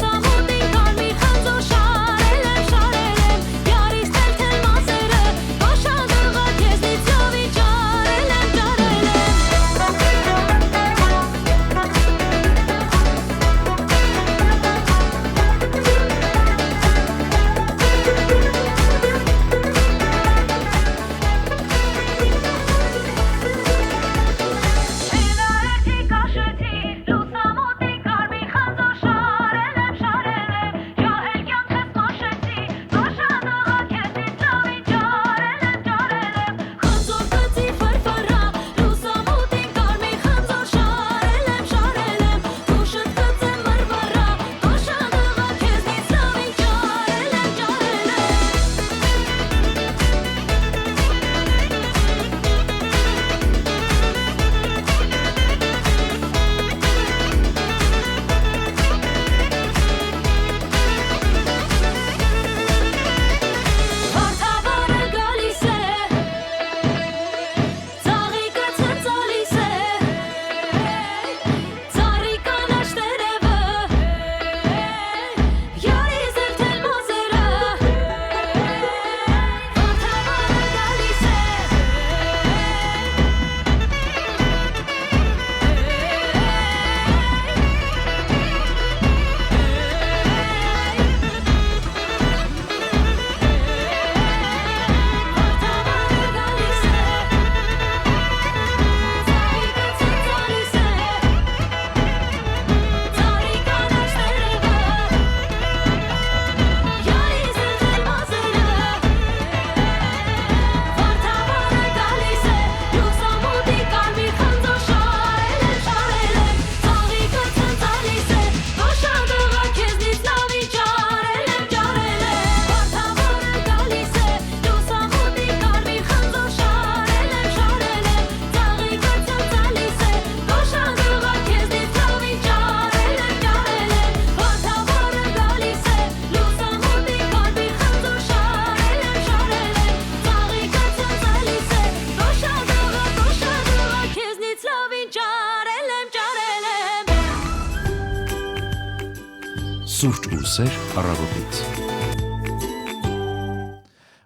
Սուրճ ու սեր առավոտից։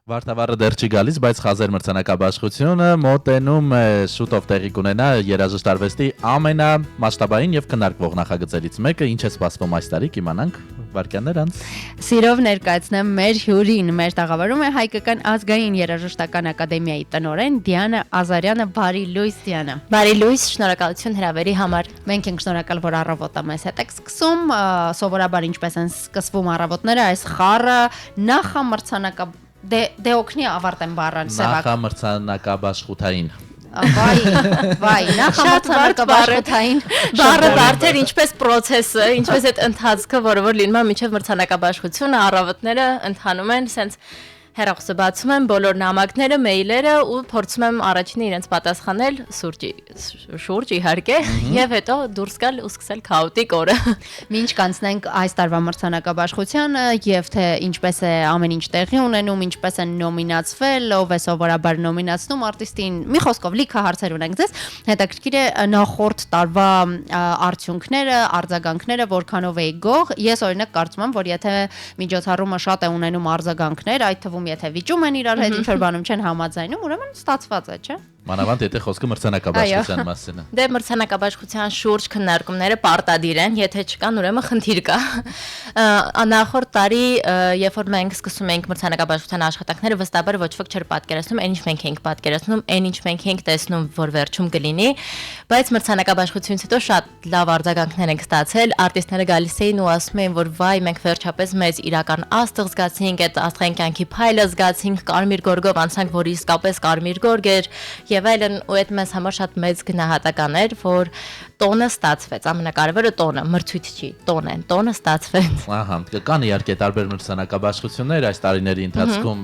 Վարդավառը դեռ չի գալիս, բայց Խազեր մրցանակաբաշխությունը մոտենում է շուտով տեղի կունենա երաժշտ արվեստի ամենամասշտաբային եւ քննարկվող նախագծերից մեկը, ինչ է սպասվում այս տարի, կիմանանք վարքյաններ անց։ Սիրով ներկայացնեմ մեր հյուրին, մեր տաղավարում է Հայկական ազգային երաժշտական ակադեմիայի տնօրեն Դիանա Ազարյանը, բարի լույս Դիանա։ Բարի լույս, շնորհակալություն հրավերի համար։ Մենք ենք շնորհակալ, որ առավոտը մեզ հետ եք սկսում, սովորաբար ինչպես են սկսվում առավոտները, այս խառը նախամրցանակա դե օգնի ավարտեմ բառան սևակ։ Նախամրցանակաբաշխութային։ Վայ, նախամրցանակաբաշխութային բառը բարդեր ինչպես process-ը, ինչպես այդ ընթացքը, որը որ լինում է մինչև մրցանակաբաշխությունը, առավոտները ընթանում են, սենց հեռախոսը բացում եմ բոլոր նամակները, մեյլերը ու փորձում եմ առաջինը իրենց պատասխանել շուրջ իհարկե, եւ հետո դուրս գալ ու սկսել քաոտիկ օրը։ Մինչ կանցնենք այս տարվա մրցանակաբաշխությանը եւ թե ինչպես է ամեն ինչ տեղի ունենում, ինչպես են նոմինացվել, ով է սովորաբար նոմինացնում արտիստին։ Մի խոսքով լիքը հարցեր ունենք ձեզ։ Հետաքրքիր է նախորդ տարվա արդյունքները, արձագանքները որքանով է գող։ Ես օրինակ կարծում եմ, որ եթե միջոցառումը շատ է ունենում արձագանքներ, այդ թվում եթե վիճում են իրար հետ ինչ-որ բանում չեն համաձայնում, ուրեմն ստացված է, չէ՞։ Մանավանդ եթե խոսքը մրցանակաբաշխության մասին է։ Դե մրցանակաբաշխության շուրջ քննարկումները պարտադիր են, եթե չկան, ուրեմն խնդիր կա։ Նախորդ տարի, երբ որ մենք սկսում էինք մրցանակաբաշխության աշխատանքները, վստահաբար ոչ ոք չէր պատկերացնում, այն ինչ մենք էինք պատկերացնում, այն ինչ մենք էինք տեսնում, որ վերջում կլինի, բայց մրցանակաբաշխությունից հետո շատ լավ արձագանքներ ենք ստացել, արտիստները գալիս էին ու ասում էին, որ վայ, մենք վերջապես մեծ իրական աստղ զգացինք, այդ աստղային կյանքի փայլը զգացինք, կարմիր գորգով անցանք, որ իսկապես կարմիր գորգ էր եւ այլն, ու այդ մեզ համար շատ մեծ գնահատական էր, որ տոնը ստացվեց, ամենակարևորը տոնը, մրցույթ չի, տոնը ստացվեց։ Ահա, կան իհարկե տարբեր մրցանակաբաշխություններ, այս տարիների ընթացքում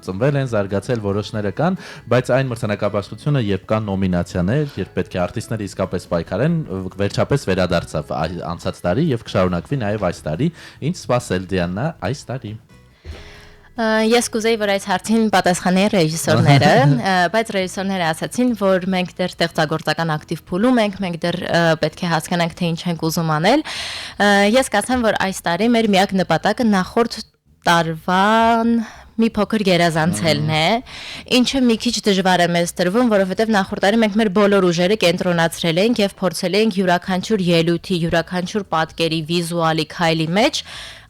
ծնվել են, զարգացել, որոշները կան, բայց այն մրցանակաբաշխությունը, երբ կան նոմինացիաներ, երբ պետք է արտիստները իսկապես պայքարեն, վերջապես վերադարձավ անցած տարի եւ կշարունակվի նաեւ այս տարի։ Ինչ սպասել Դիանա այս տարի։ Ես կուզեի, որ այս հարցին պատասխանեին ռեժիսորները, բայց ռեժիսորները ասացին, որ մենք դեռ ստեղծագործական ակտիվ փուլում ենք, մենք դեռ պետք է հասկանանք, թե ինչ ենք ուզում անել։ Ես կասեմ, որ այս տարի մեր միակ նպատակը նախորդ տարվան մի փոքր գերազանցելն է, ինչը մի քիչ դժվար է մեզ տրվում, որովհետև նախորդ տարի մենք մեր բոլոր ուժերը կենտրոնացրել ենք եւ փորձել ենք յուրաքանչյուր ելույթի, յուրաքանչյուր պատկերի, վիզուալի քայլի մեջ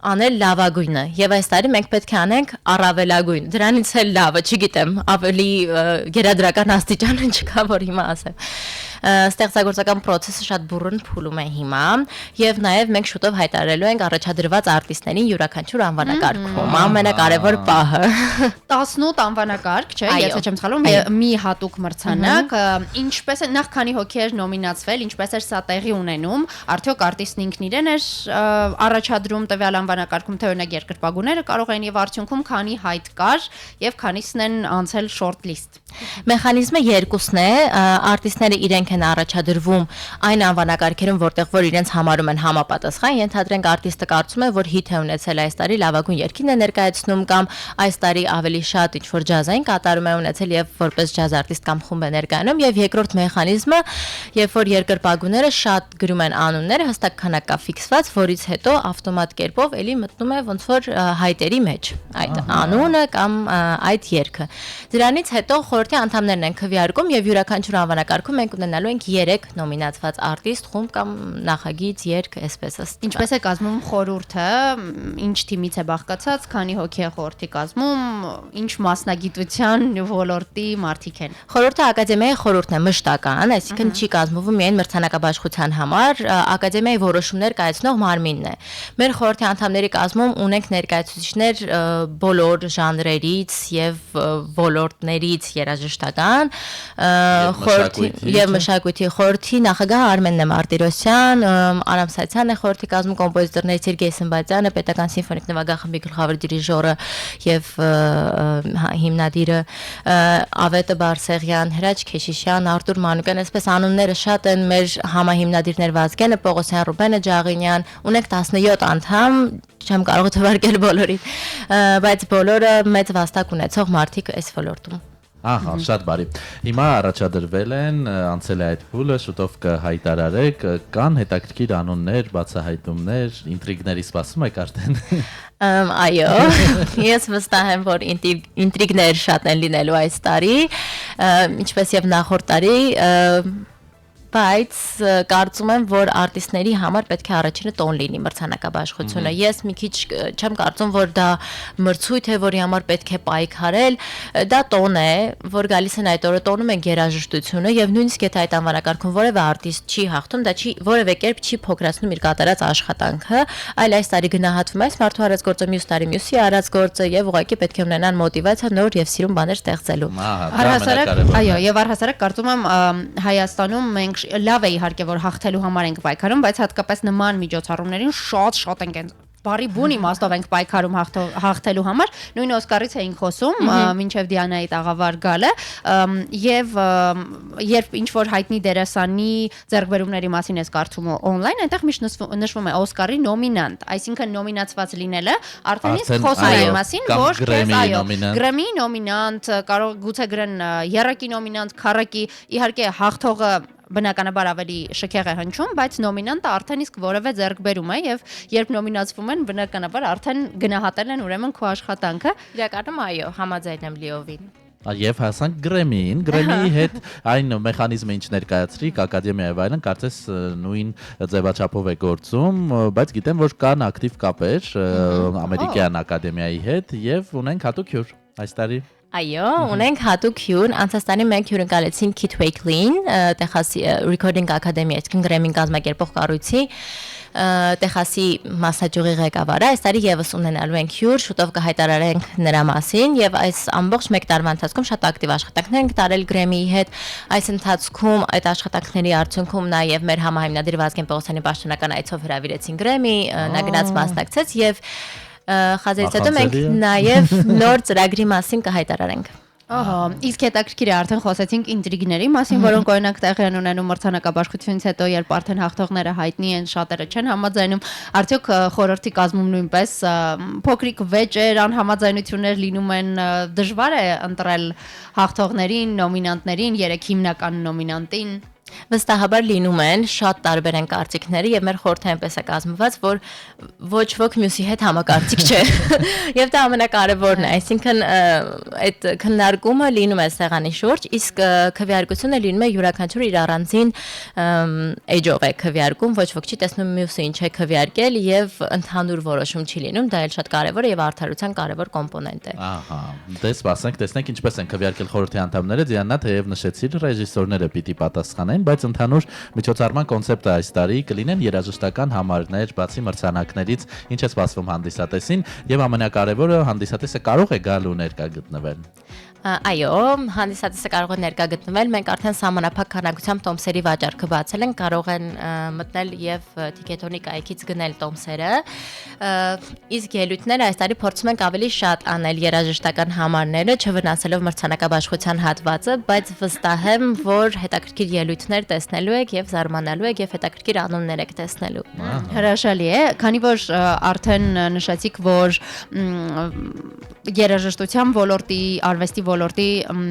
անել լավագույնը եւ այս տարի մենք պետք է անենք առավելագույն։ Դրանից էլ լավը, չգիտեմ, ավելի գերադրական աստիճանը չկա, որ հիմա ասեմ։ Ստեղծագործական process-ը շատ բուրըն փուլում է հիմա եւ նաեւ մենք շուտով հայտարարելու ենք առաջադրված արտիստներին յուրաքանչյուր անվանակարգում։ Ամենակարևոր պահը 18 անվանակարգ, չէ՞, եթե չեմ սխալվում, մի հատուկ մրցանակ, ինչպես է նախ քանի հոգի էր նոմինացվել, ինչպես էր սա տեղի ունենում, արդյոք արտիստն ինքն իրեն էր առաջադրում տվյալ անվանակարգում, թե օրինակ երկրպագուները կարող են եւ արդյունքում քանի հայտ կար եւ քանիսն են անցել short list։ Մեխանիզմը երկուսն է, արտիստները իրենք են առաջադրվում այն անվանակարգերում, որտեղ որ իրենց համարում են համապատասխան, ենթադրենք արտիստը կարծում է, որ հիթ է ունեցել այս տարի, լավագույն երգին է ներկայացնում կամ այս տարի ավելի շատ ինչ որ ջազային կատարում է ունեցել եւ որպես ջազ արտիստ կամ խումբ է ներկայանում եւ երկրորդ մեխանիզմը, երբ որ երկրպագուները շատ գրում են անունները, հստակ քանակ կա ֆիքսված, որից հետո ավտոմատ կերպով էլի մտնում է ոնց որ հայտերի մեջ այդ անունը կամ այդ երգը։ Դրանից հետո խորհրդի անդամներն են քվեարկում եւ յուրաքանչյուր անվանակարգում մենք ունենալու ենք 3 նոմինացված արտիստ, խումբ կամ նախագիծ, երգ, այսպես ըստ։ Ինչպես է կազմում խորհուրդը, ինչ թիմից է բաղկացած, քանի հոգի է խորհրդի կազմում, ինչ մասնագիտության ոլորտի մարդիկ են։ Խորհուրդը ակադեմիայի խորհուրդն է մշտական, այսինքն չի կազմվում միայն մրցանակաբաշխության համար, ակադեմիայի որոշումներ կայացնող մարմինն է։ Մեր խորհրդի անդամների կազմում ունենք ներկայացուցիչներ բոլոր ժանրերից եւ ոլորտներից երաժշտական, խորհրդի եւ մշակույթի խորհրդի նախագահ Արմենն է Մարտիրոսյան, Արամ Սայցյանն է խորհրդի կազմում, կոմպոզիտորներից Սերգեյ Սմբատյանը, պետական սիմֆոնիկ նվագախմբի գլխավոր դիրիժորը եւ հիմնադիրը, Ավետը Բարսեղյան, Հրաչ Քեշիշյան, Արտուր Մանուկյան, այսպես անունները շատ են, մեր համահիմնադիրներ Վազգենը Պողոսյան, Ռուբենը Ջաղինյան, ունենք 17 անդամ, չեմ կարող թվարկել բոլորին, բայց բոլորը մեծ վաստակ ունեցող մարդիկ այս ոլորտում։ Ահա, շատ բարի։ Հիմա առաջադրվել են, անցել է այդ փուլը, շուտով կհայտարարեք, կան հետաքրքիր անուններ, բացահայտումներ, ինտրիգների սպասում եք արդեն։ Այո, ես վստահ եմ, որ ինտրիգներ շատ են լինելու այս տարի, ինչպես եւ նախորդ տարի, բայց կարծում եմ, որ արտիստների համար պետք է առաջինը տոն լինի մրցանակաբաշխությունը։ Ես մի քիչ չեմ կարծում, որ դա մրցույթ է, որի համար պետք է պայքարել, դա տոն է, որ գալիս են այդ օրը տոնում են երաժշտությունը եւ նույնիսկ եթե այդ անվանակարգում որևէ արտիստ չի հաղթում, դա չի որևէ կերպ չի փոքրացնում իր կատարած աշխատանքը, այլ այս տարի գնահատվում է այս մարդու արած գործը, մյուս տարի մյուսի արած գործը եւ ուղղակի պետք է ունենան մոտիվացիա նոր եւ սիրուն բաներ ստեղծելու։ Առհասարակ, այո, եւ առհասարակ կարծում եմ Հայաստանում մենք լավ է իհարկե որ հաղթելու համար ենք պայքարում, բայց հատկապես նման միջոցառումներին շատ ենք բարի բուն իմաստով ենք պայքարում հաղթելու համար, նույն Օսկարից էինք խոսում, մինչև Դիանայի տաղավար գալը, եւ երբ ինչ որ հայտնի դերասանի ձեռքբերումների մասին ես կարդում on-line, այնտեղ միշտ նշվում է Օսկարի նոմինանտ, այսինքն նոմինացված լինելը արդեն իսկ խոսում է մասին, ոչ թե այո, Grammy նոմինանտ, կարող գուցե գրեն երրակի նոմինանտ, քառակի, իհարկե հաղթողը բնականաբար ավելի շքեղ է հնչում, բայց նոմինանտը արդեն իսկ որևէ ձեռքբերում է եւ երբ նոմինացվում են, բնականաբար արդեն գնահատել են ուրեմն քո աշխատանքը։ Իրականում այո, համաձայն եմ Լիովին։ Եվ հասանք Grammy-ին, Grammy-ի հետ այն մեխանիզմը ինչ ներկայացրիք ակադեմիայի վայրն կարծես նույն ձևաչափով է գործում, բայց գիտեմ որ կան ակտիվ կապեր ամերիկյան ակադեմիայի հետ եւ ունենք հատուկ հյուր այս տարի։ Այո, ունենք հատուկ հյուր, անցած տարի մենք հյուրընկալեցինք Kit Wakeley-ին, Տեխասի Recording Academy, այսինքն Grammy-ին կազմակերպող կառույցի Տեխասի մասնաճյուղի ղեկավարը, այս տարի եւս ունենալու ենք հյուր, շուտով կհայտարարենք նրա մասին եւ այս ամբողջ 1 տարվա ընթացքում շատ ակտիվ աշխատանքներ ենք տարել Grammy-ի հետ, այս ընթացքում այդ աշխատանքների արդյունքում նաեւ մեր համահիմնադիր Վազգեն Պողոսյանի պաշտոնական այցով հրավիրեցին Grammy, նա գնաց մասնակցեց եւ խազերից հետո մենք նաև նոր ծրագրի մասին կհայտարարենք։ Ահա, իսկ հետաքրքիր է արդեն խոսեցինք ինտրիգների մասին, որոնք օրինակ տեղի են ունենում մրցանակաբաշխությունից հետո, երբ արդեն հաղթողները հայտնի են, շատերը չեն համաձայնում, արդյոք խորհրդի կազմում նույնպես փոքրիկ վեճեր, անհամաձայնություններ լինում են, դժվար է ընտրել հաղթողներին, նոմինանտներին, 3 հիմնական նոմինանտին։ Վստահաբար լինում են շատ տարբեր են կարծիքները եւ մեր խորհուրդը այնպես է կազմված, որ ոչ ոք մյուսի հետ համակարծիք չէ։ Եվ դա ամենակարևորն է, այսինքն այդ քննարկումը լինում է սեղանի շուրջ, իսկ քվեարկությունը լինում է յուրաքանչյուր իր առանձին էջով է քվեարկում, ոչ ոք չի տեսնում մյուսը ինչ է քվեարկել եւ ընդհանուր որոշում չի լինում, դա էլ շատ կարևոր է եւ արդարության կարևոր կոմպոնենտ է։ Ահա, դե սպասենք, տեսնենք ինչպես են քվեարկել խորհրդի անդամները, Դիանա թեև նշեցիր ռեժիսորները պիտի պատասխանեն, բայց ընդհանուր միջոցառման կոնցեպտը այս տարի կլինեն երաժշտական համարներ, բացի մրցանակներից, ինչ է սպասվում հանդիսատեսին եւ ամենակարևորը հանդիսատեսը կարող է գալ ու ներկա գտնվել։ Այո, հանդիսատեսը կարող է ներկա գտնվել, մենք արդեն սահմանափակ քանակությամբ տոմսերի վաճառքը բացել ենք, կարող են մտնել եւ Ticket-on-ի կայքից գնել տոմսերը։ Իսկ ելույթները այս տարի փորձում ենք ավելի շատ անել երաժշտական համարները, չվնասելով մրցանակաբաշխության հատվածը, բայց վստահ եմ, որ հետաքրքիր ելույթներ տեսնելու եք եւ զարմանալու եք եւ հետաքրքիր անուններ եք տեսնելու։ Հրաշալի է, քանի որ արդեն նշեցիք, որ երաժշտության ոլորտի, արվեստի ոլորտի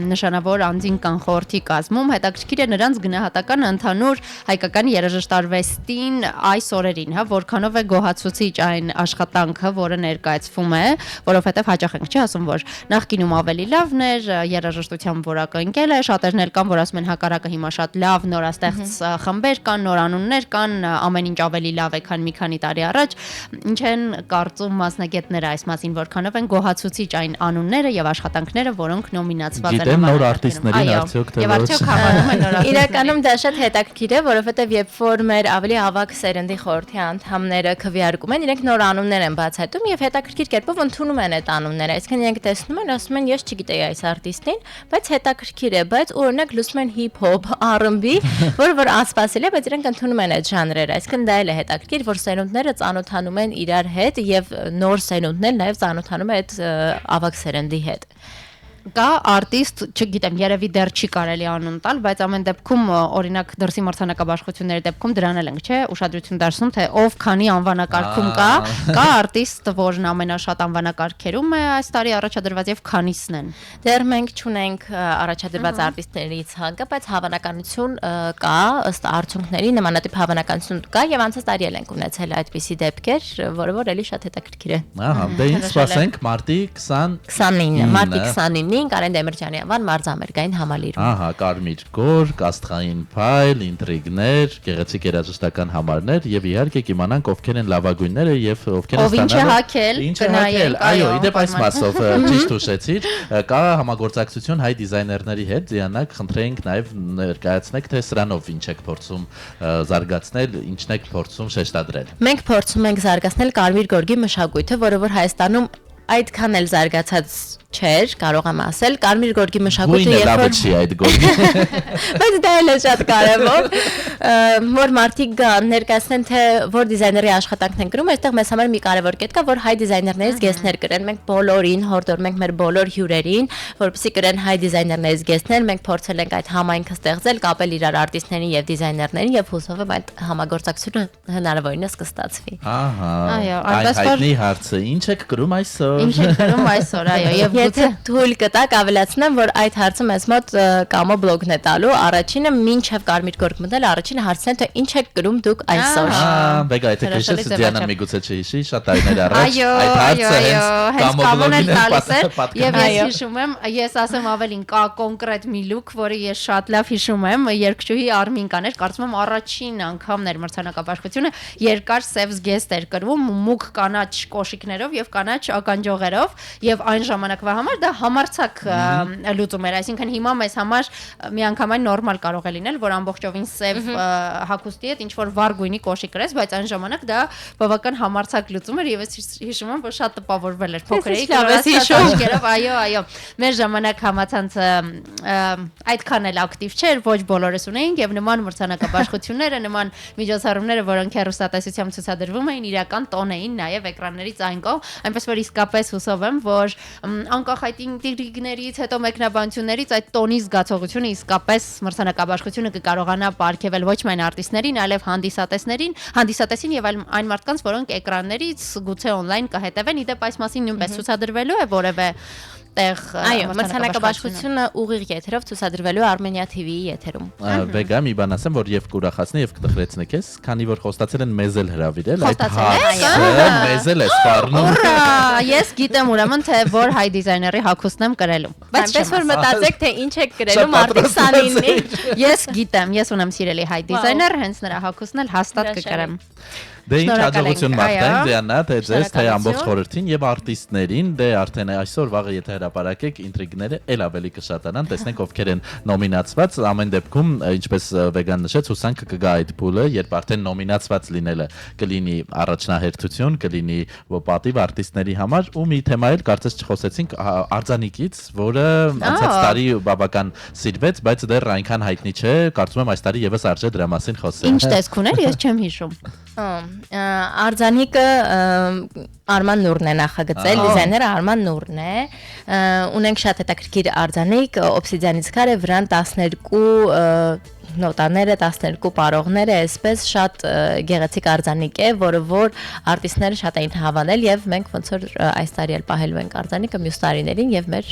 նշանավոր անձին կան խորհրդի կազմում, հետաքրքիր է նրանց գնահատական ընդհանուր հայկական երաժշտարվեստին այս օրերին, հա, որքանով է գոհացուցիչ այն աշխատանքը, որը ներկայացվում է, որովհետև հաճախ ենք չի ասում, որ նախկինում ավելի լավն էր, երաժշտության որակը ընկել է, շատերն էլ կան, որ ասում են հակառակը հիմա շատ լավ նորաստեղծ խմբեր կան, նոր անուններ կան, ամեն ինչ ավելի լավ է, քան մի քանի տարի առաջ, ինչ են կարծում մասնագետները այս մասին, որքանով են գոհացուցիչ այն անունները եւ աշխատանքները, որոնք նոմինացված են։ Գիտեն նոր արտիստներին արդյոք թե ոչ։ Եվ արդյոք հավանում են նոր արտիստներին։ Իրականում դա շատ հետաքրքիր է, որովհետեւ երբ որ մեր ավելի ավագ սերնդի խորհրդի անդամները քվեարկում են, իրենք նոր անուններ են բացահայտում եւ հետաքրքիր կերպով ընդունում են այդ անունները։ Այսինքն իրենք տեսնում են, ասում են, ես չգիտեի այս արտիստին, բայց հետաքրքիր է, բայց օրինակ լսում են hip-hop, R&B, որ անսպասելի է, բայց իրենք ընդունում են այդ ժանրերը։ Այսինքն դա էլ է հետաքրքիր, որ սերունդները ծանոթանում են իրար հետ եւ նոր սերունդներն նաեւ ծանոթանում են այդ ավագ սերնդի հետ։ Կա արտիստ, չգիտեմ, երևի դեռ չի կարելի անուն տալ, բայց ամեն դեպքում օրինակ դրսի մրցանակաբաշխությունների դեպքում դրան էլ ենք, չէ, ուշադրություն դարձնում, թե ով քանի անվանակարգում կա արտիստ, որն ամենաշատ անվանակարգերում է այս տարի առաջադրված եւ քանիսն են։ Դեռ մենք չունենք առաջադրված արտիստների ցանկը, բայց հավանականություն կա, ըստ արդյունքների նմանատիպ հավանականություն կա եւ անցած տարի էլ ենք ունեցել այդպիսի դեպքեր, որը որ էլի շատ հետաքրքիր է։ Ահա, դե ինչ սպասենք մարտի 29, մարտի 29-ին Կարեն Դեմիրճյանի անվան մարզամերգային համալիրում։ Ահա, կարմիր գոր, կաստղային փայլ, ինտրիգներ, գեղեցիկ երաժշտական համարներ եւ իհարկե կիմանանք ովքեր են լավագույնները եւ ովքեր են ստանալու։ Ինչ է հակել, այո, իդեպ այս մասով ճիշտ ուշեցիր, կա համագործակցություն հայ դիզայներների հետ, Դիանակ, խնդրենք նաեւ ներկայացնեք, թե սրանով ինչ եք փորձում զարգացնել, ինչն եք փորձում շեշտադրել։ Մենք փորձում ենք զարգացնել կարմիր գորգի մշակույթը, որը որ Հայաստանում այդքան էլ զարգացած չէր, կարող եմ ասել, կարմիր գորգի մշակույթը երբ որ չի այդ գորգի։ Բայց դա էլ է շատ կարևոր, որ մարդիկ ներկայացնեն, թե որ դիզայների աշխատանքն են գրում, այստեղ մեզ համար մի կարևոր կետ կա, որ հայ դիզայներներից գեստներ կրեն, մենք բոլորին հորդորում ենք մեր բոլոր հյուրերին, որպեսզի կրեն հայ դիզայներներից գեստներ, մենք փորձել ենք այդ համայնքը ստեղծել, կապել իրար արտիստներին եւ դիզայներներին եւ հուսով եմ այդ համագործակցությունը հնարավորինս կստացվի։ Ահա։ Այո, այնպես որ հարցը ինչ եք գրում այսօր։ Ինչ եք գրում այսօր, այո, եւ Եթե թույլ կտակ ավելացնեմ, որ այդ հարցը մեզ մոտ կամո բլոգն է տալու, առաջինը մինչև կարմիր գորգ մտնել, առաջինը հարցն է, թե ինչ եք գրում դուք այսօր։ Բեգա, եթե քեշես Դիանան միգուցե չհիշի, շատ տարիներ առաջ այդ հարցը հենց կամո բլոգին եւ ես հիշում եմ, ես ասեմ ավելին, կա կոնկրետ մի լուք, որը ես շատ լավ հիշում եմ, երկչուհի Արմինկան էր, կարծում եմ առաջին անգամն էր մրցանակաբաշխությունը, երկար սև զգեստ էր կրվում, մուգ կանաչ կոշիկներով եւ կանաչ ականջողերով եւ այն ժամանակվա համար դա համարցակ լուծում էր, այսինքն հիմա մեզ համար միանգամայն նորմալ կարող է լինել, որ ամբողջովին սև հագուստի հետ ինչ որ վառ գույնի կոշիկ կրես, բայց այն ժամանակ դա բավական համարցակ լուծում էր եւ ես հիշում եմ, որ շատ տպավորվել էր փոքրիկ, այո, մեր ժամանակ համացանցը այդքան էլ ակտիվ չէր, ոչ բոլորս ունեինք եւ նման մրցանակաբաշխությունները, նման միջոցառումները, որոնք հեռուստատեսությամբ ցուցադրվում էին, իրական տոն էին նաեւ էկրաններից այն կողմ, այնպես որ իսկապես հուսով եմ, որ անկախ այդ ինտրիգներից, հետո մեկնաբանություններից այդ տոնի զգացողությունը իսկապես մրցանակաբաշխությունը կկարողանա պարգևել ոչ միայն արտիստներին, այլև հանդիսատեսին եւ այն մարդկանց, որոնք էկրաններից գուցե on-line կհետևեն, իդեպ այս մասին նույնպես ցուցադրվելու է որևէ տեղ մրցանակաբաշխությունը ուղիղ եթերով ցուցադրվելու Armenia TV-ի եթերում։ Բեգա մի բան ասեմ, որ եւ կուրախացնի եւ կտխրեցնի քեզ, քանի որ խոստացել են մեզ էլ հրավիրել, այդ հարցը մեզ էլ է սպառնում։ Ուրա, ես գիտեմ ուրեմն թե որ հայ դիզայների հագուստն եմ կրելու։ Այնպես որ մտածեք, թե ինչ եք կրելու մարտի 29-ին։ Ես գիտեմ, ես ունեմ սիրելի հայ դիզայներ, հենց նրա հագուստն էլ հաստատ կկրեմ։ Դե ինչ հաջողություն մաղթենք Դիանա, թե ձեզ, թե ամբողջ խորհրդին եւ արտիստներին, դե արդեն այսօր վաղը եթե հրապարակեք ինտրիգները էլ ավելի կշատանան, տեսնենք ովքեր են նոմինացված, ամեն դեպքում ինչպես Վեգան նշեց, հուսանք կգա այդ փուլը, երբ արդեն նոմինացված լինելը կլինի առաջնահերթություն, կլինի պատիվ արտիստների համար ու մի թեմա էլ կարծես չխոսեցինք արձանիկից, որը անցած տարի բավական սիրվեց, բայց դեռ այնքան հայտնի չէ, կարծում եմ այս տարի եւս արժե դրա մասին խոսել։ Ինչ տեսք ուներ, ես չեմ հիշում։ Արձանիկը Արման Նուրն է նախագծել, դիզայները Արման Նուրն է։ Ունենք շատ հետաքրքիր արձանիկ, օբսիդիանից քարե վրան 12 նոտաները, 12 պարողները, այսպես շատ գեղեցիկ արձանիկ է, որը որ արտիստները շատ էին հավանել եւ մենք ոնց որ այս տարի էլ պահելու ենք արձանիկը մյուս տարիներին եւ մեր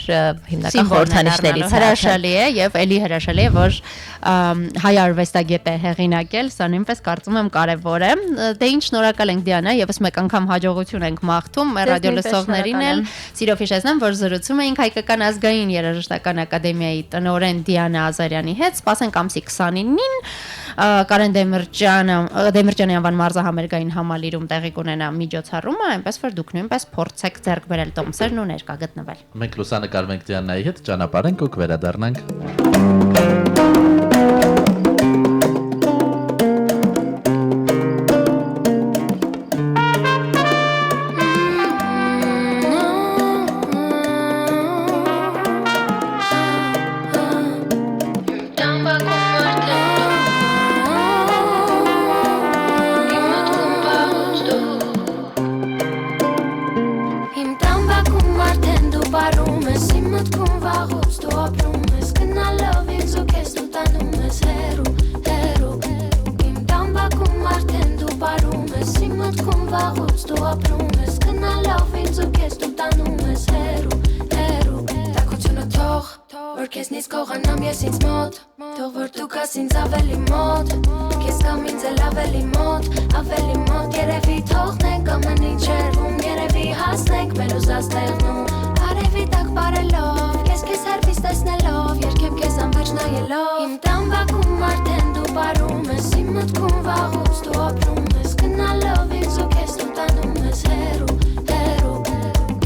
հիմնական խորհրդանիշներից հրաշալի է եւ էլի հրաշալի է, որ հայ արվեստագետ է հեղինակել, սա նույնպես կարծում եմ կարեւոր է։ Դե ինչ շնորհակալ ենք Դիանա, եւս մեկ անգամ հաջողություն ենք մաղթում մեր ռադիո լսողներին էլ։ Սիրով հիշեցնեմ, որ զրուցում էինք Հայկական ազգային երաժշտական ակադեմիայի տնօրեն Դիանա Ազարյանի հետ, սպասենք ամսի 29-ին Կարեն Դեմիրճյանի անվան մարզահամերգային համալիրում տեղի կունենա միջոցառումը, այնպես որ դուք նույնպես փորձեք ձեռք բերել տոմսերն ու ներկա գտնվել։ Մենք լուսանկարում ենք Դիանայի հետ, ճանապարհենք ու կվերադառնանք։ Իմ տան բակում արդեն դու բարում ես իմ մտքում վաղ իսկ կողանամ ես ինձ մոտ Թող որ դու կաս ինձ ավելի մոտ Քեզ կամ ինձ էլ ավելի մոտ Երևի թողնենք ամեն ինչ երվում Երևի հասնենք մեր ուզած տեղնում Արևի տակ բարելով Քեզ հերվից տեսնելով Երկեմ քեզ անվերջ նայելով Իմ տան բակում արդեն դու բարում ես Իմ մտքում վաղուց դու ապրում ես Գնալով ինձ ու քեզ դու տանում ես հեռու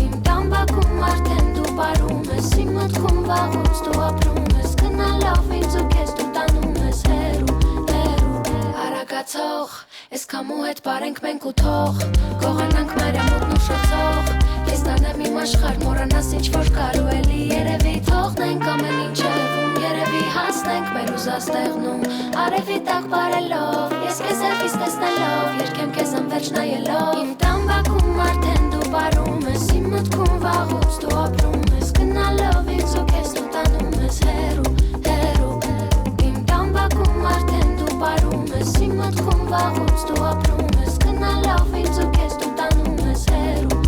Իմ տան բակում արդեն դու բարում ես Իմ մտքում վաղուց դու ապրում ես Գնալով ինձ ու քեզ դու տանում ես հեռու Արագացող Ես կամու հետ բարենք մենք ու թող Կողանանք մեր ամոթն ու շոցող Ես տանեմ իմ աշխարհ մոռանաս ինչ որ կարու էլի Երևի թողնենք ամեն ինչ երվում Երևի հասնենք մեր ուզած տեղնում Արևի տակ բարելով Ես քեզ հերվից տեսնելով Երկեմ քեզ անվերջ նայելով Իմ տան բակում արդեն դու բարում ես Իմ մտքում վաղուց դու ապրում ես Գնալով ինձ ու քեզ դու տանում ես հեռու Իմ տան բակում արդեն դու բարում ես Իմ մտքում վաղուց դու ապրում ես Գնալով ինձ ու քեզ դու տանում ես հեռու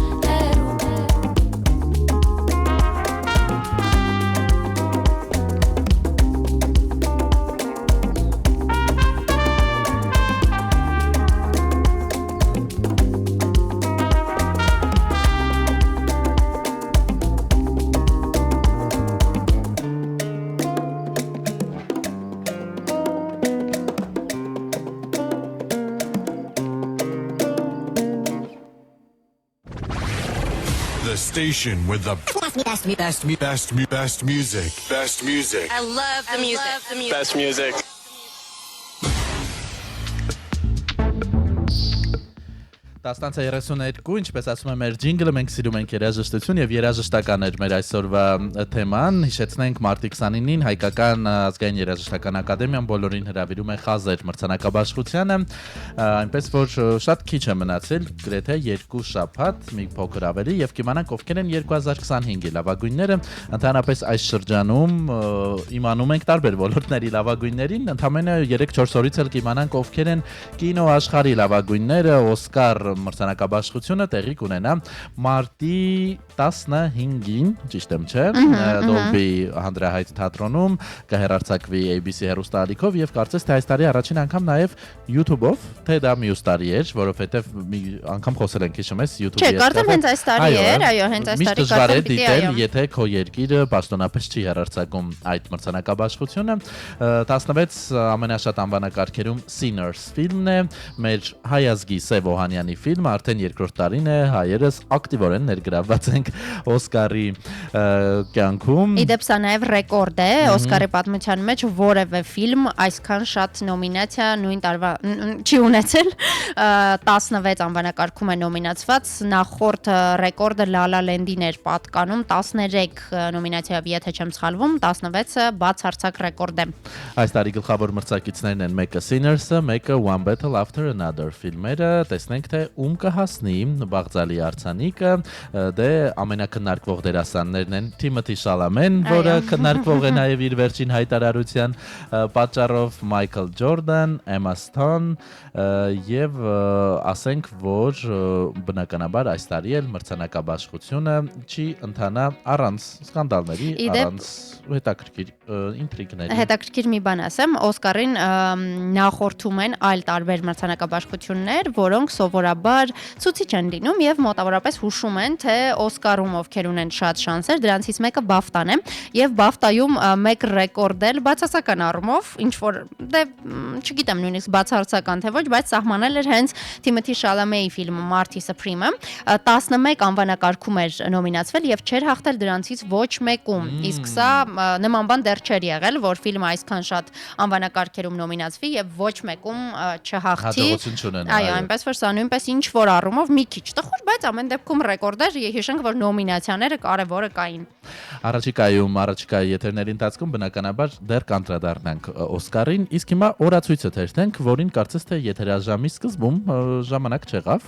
Station with the best music. Best music. I love the music. Best music. Տասնանցը 32, ինչպես ասում եմ, մեր ջինգլը մենք սիրում ենք երաժշտություն եւ երաժշտական էր մեր այսօրվա թեման։ Հիշեցնենք մարտի 29-ին Հայկական ազգային երաժշտական ակադեմիան բոլորին հրավիրում է խազեր մրցանակաբաշխությանը, այնպես որ շատ քիչ է մնացել, գրեթե 2 շաբաթ, մի փոքր ավելի եւ կիմանանք ովքեր են 2025-ի լավագույնները։ Ընդհանրապես այս շրջանում իմանում ենք տարբեր ոլորտների լավագույններին, ընդամենը 3-4 օրից էլ կիմանանք ովքեր են կինո աշխարհի լավագույնները, Օսկար մրցանակաբաշխությունը տեղի կունենա մարտի 15-ին, ճիշտ եմ չէ, Dolby հանրահայտ թատրոնում կհեռարձակվի ABC հեռուստաալիքով եւ կարծես թե այս տարի առաջին անգամ նաեւ YouTube-ով, թե դա մյուս տարի էր, որովհետեւ մի անգամ խոսել ենք, հիշում ես YouTube-ի հետ։ Չէ, կարծեմ հենց այս տարի էր, այո, հենց այս տարի կարծեմ պիտի այո։ Եթե քո երկիրը պաշտոնապես չի հեռարձակում այդ մրցանակաբաշխությունը, 16 ամենաշատ անվանակարգերում Sinners ֆիլմն է, մեր հայ ազգի Սև Օհանյանի ֆիլմը արդեն երկրորդ տարին է հայերս ակտիվորեն ներգրավված ենք Օսկարի կյանքում։ Իդեպ սա նաև ռեկորդ է Օսկարի պատմության մեջ որևէ ֆիլմ այսքան շատ նոմինացիա նույն տարվա չի ունեցել 16 անվանակարգում է նոմինացված նախորդ ռեկորդը La La Land-ին էր պատկանում 13 նոմինացիայով եթե չեմ սխալվում 16-ը բացարձակ ռեկորդ է Այս տարի գլխավոր մրցակիցներն են մեկը Sinners-ը մեկը One Battle After Another ֆիլմերը տեսնենք թե ում կհասնի Բաղձալի արձանիկը դե ամենակնարկվող դերասաններն են Թիմոթի Շալամեն, որը քննարկվող է նաև իր վերջին հայտարարության պատճառով Մայքլ Ջորդան, Էմմա Սթոուն եւ ասենք որ բնականաբար այս տարի էլ մրցանակաբաշխությունը չի ընթանա առանց սկանդալների, առանց հետաքրքիր ինտրիգների։ Հետաքրքիր մի բան ասեմ, Օսկարին նախորդում են այլ տարբեր մրցանակաբաշխություններ, որոնք սովորաբար ցուցիչ են լինում եւ մոտավորապես հուշում են, թե Օսկարում ովքեր ունեն շատ շանսեր, դրանցից մեկը BAFTA-ն է եւ BAFTA-ում մեկ ռեկորդ էլ բացասական առումով, ինչ որ դե չգիտեմ նույնիսկ բացարձական թե ոչ, բայց սահմանել էր հենց Թիմոթի Շալամեի ֆիլմը Marty Supreme-ը 11 անվանակարգում էր նոմինացվել եւ չէր հաղթել դրանցից ոչ մեկում։ Իսկ սա նման բան դեռ չէր եղել, որ ֆիլմը այսքան շատ անվանակարգերում նոմինացվի եւ ոչ մեկում չհաղթի։ Այո, այնպես որ սա նույնպես ինչ որ առումով մի քիչ տխուր, բայց ամեն դեպքում ռեկորդ էր, հիշենք որ նոմինացիաները կարևորը կային։ Առաջիկայի եթերների ընթացքում բնականաբար դեռ կանդրադառնանք Օսկարին, իսկ հիմա օրացույցը թերթենք, որին կարծես թե եթերաժամի սկզբում ժամանակ չեղավ։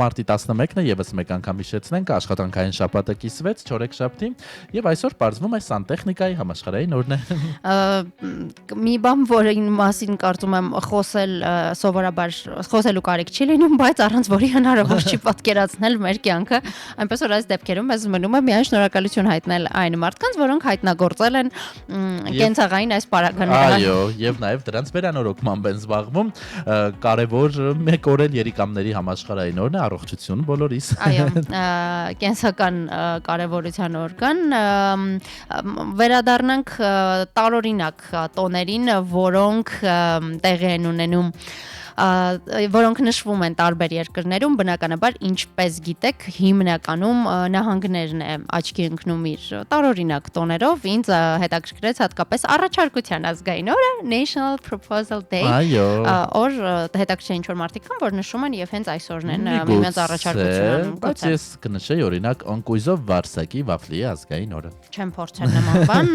Մարտի 11-ն է եւս մեկ անգամ հիշեցնենք, աշխատանքային շաբաթը կիսվեց չորեքշաբթի եւ այսօր բարձվում է սանտեխնիկայի համաշխարհային օրն է։ Մի բան, որին մասին կարծում եմ խոսել սովորաբար խոսելու կարիք չի լինում, բայց առանց մարդկանց, որի հնարավոր չի պատկերացնել մեր կյանքը, այնպես որ այս դեպքերում մեզ մնում է միայն շնորհակալություն հայտնել այն մարդկանց, որոնք հայտնագործել են կենցաղային այս պարագաները։ Այո, եւ նաեւ դրանց վերանորոգմամբ են զբաղվում, կարևոր մեկ օր էլ երիկամների համաշխարհային օրն է, առողջություն բոլորիս։ Այո, կենսական կարևորության օր կան, վերադառնանք տարօրինակ տոներին, որոնք տեղի են ունենում, որոնք նշվում են տարբեր երկրներում, բնականաբար ինչպես գիտեք, հիմնականում նահանգներն է աչքի ընկնում իր տարօրինակ տոներով, ինձ հետաքրքրեց հատկապես առաջարկության ազգային օրը, National Proposal Day, օր հետաքրքիր ինչ-որ մարդիկ կան, որ նշում են եւ հենց այսօրն են միմյանց առաջարկություն անում։ Բայց ես կնշեի օրինակ անկույզով վարսակի վաֆլի ազգային օրը։ Չեմ փորձել նման բան,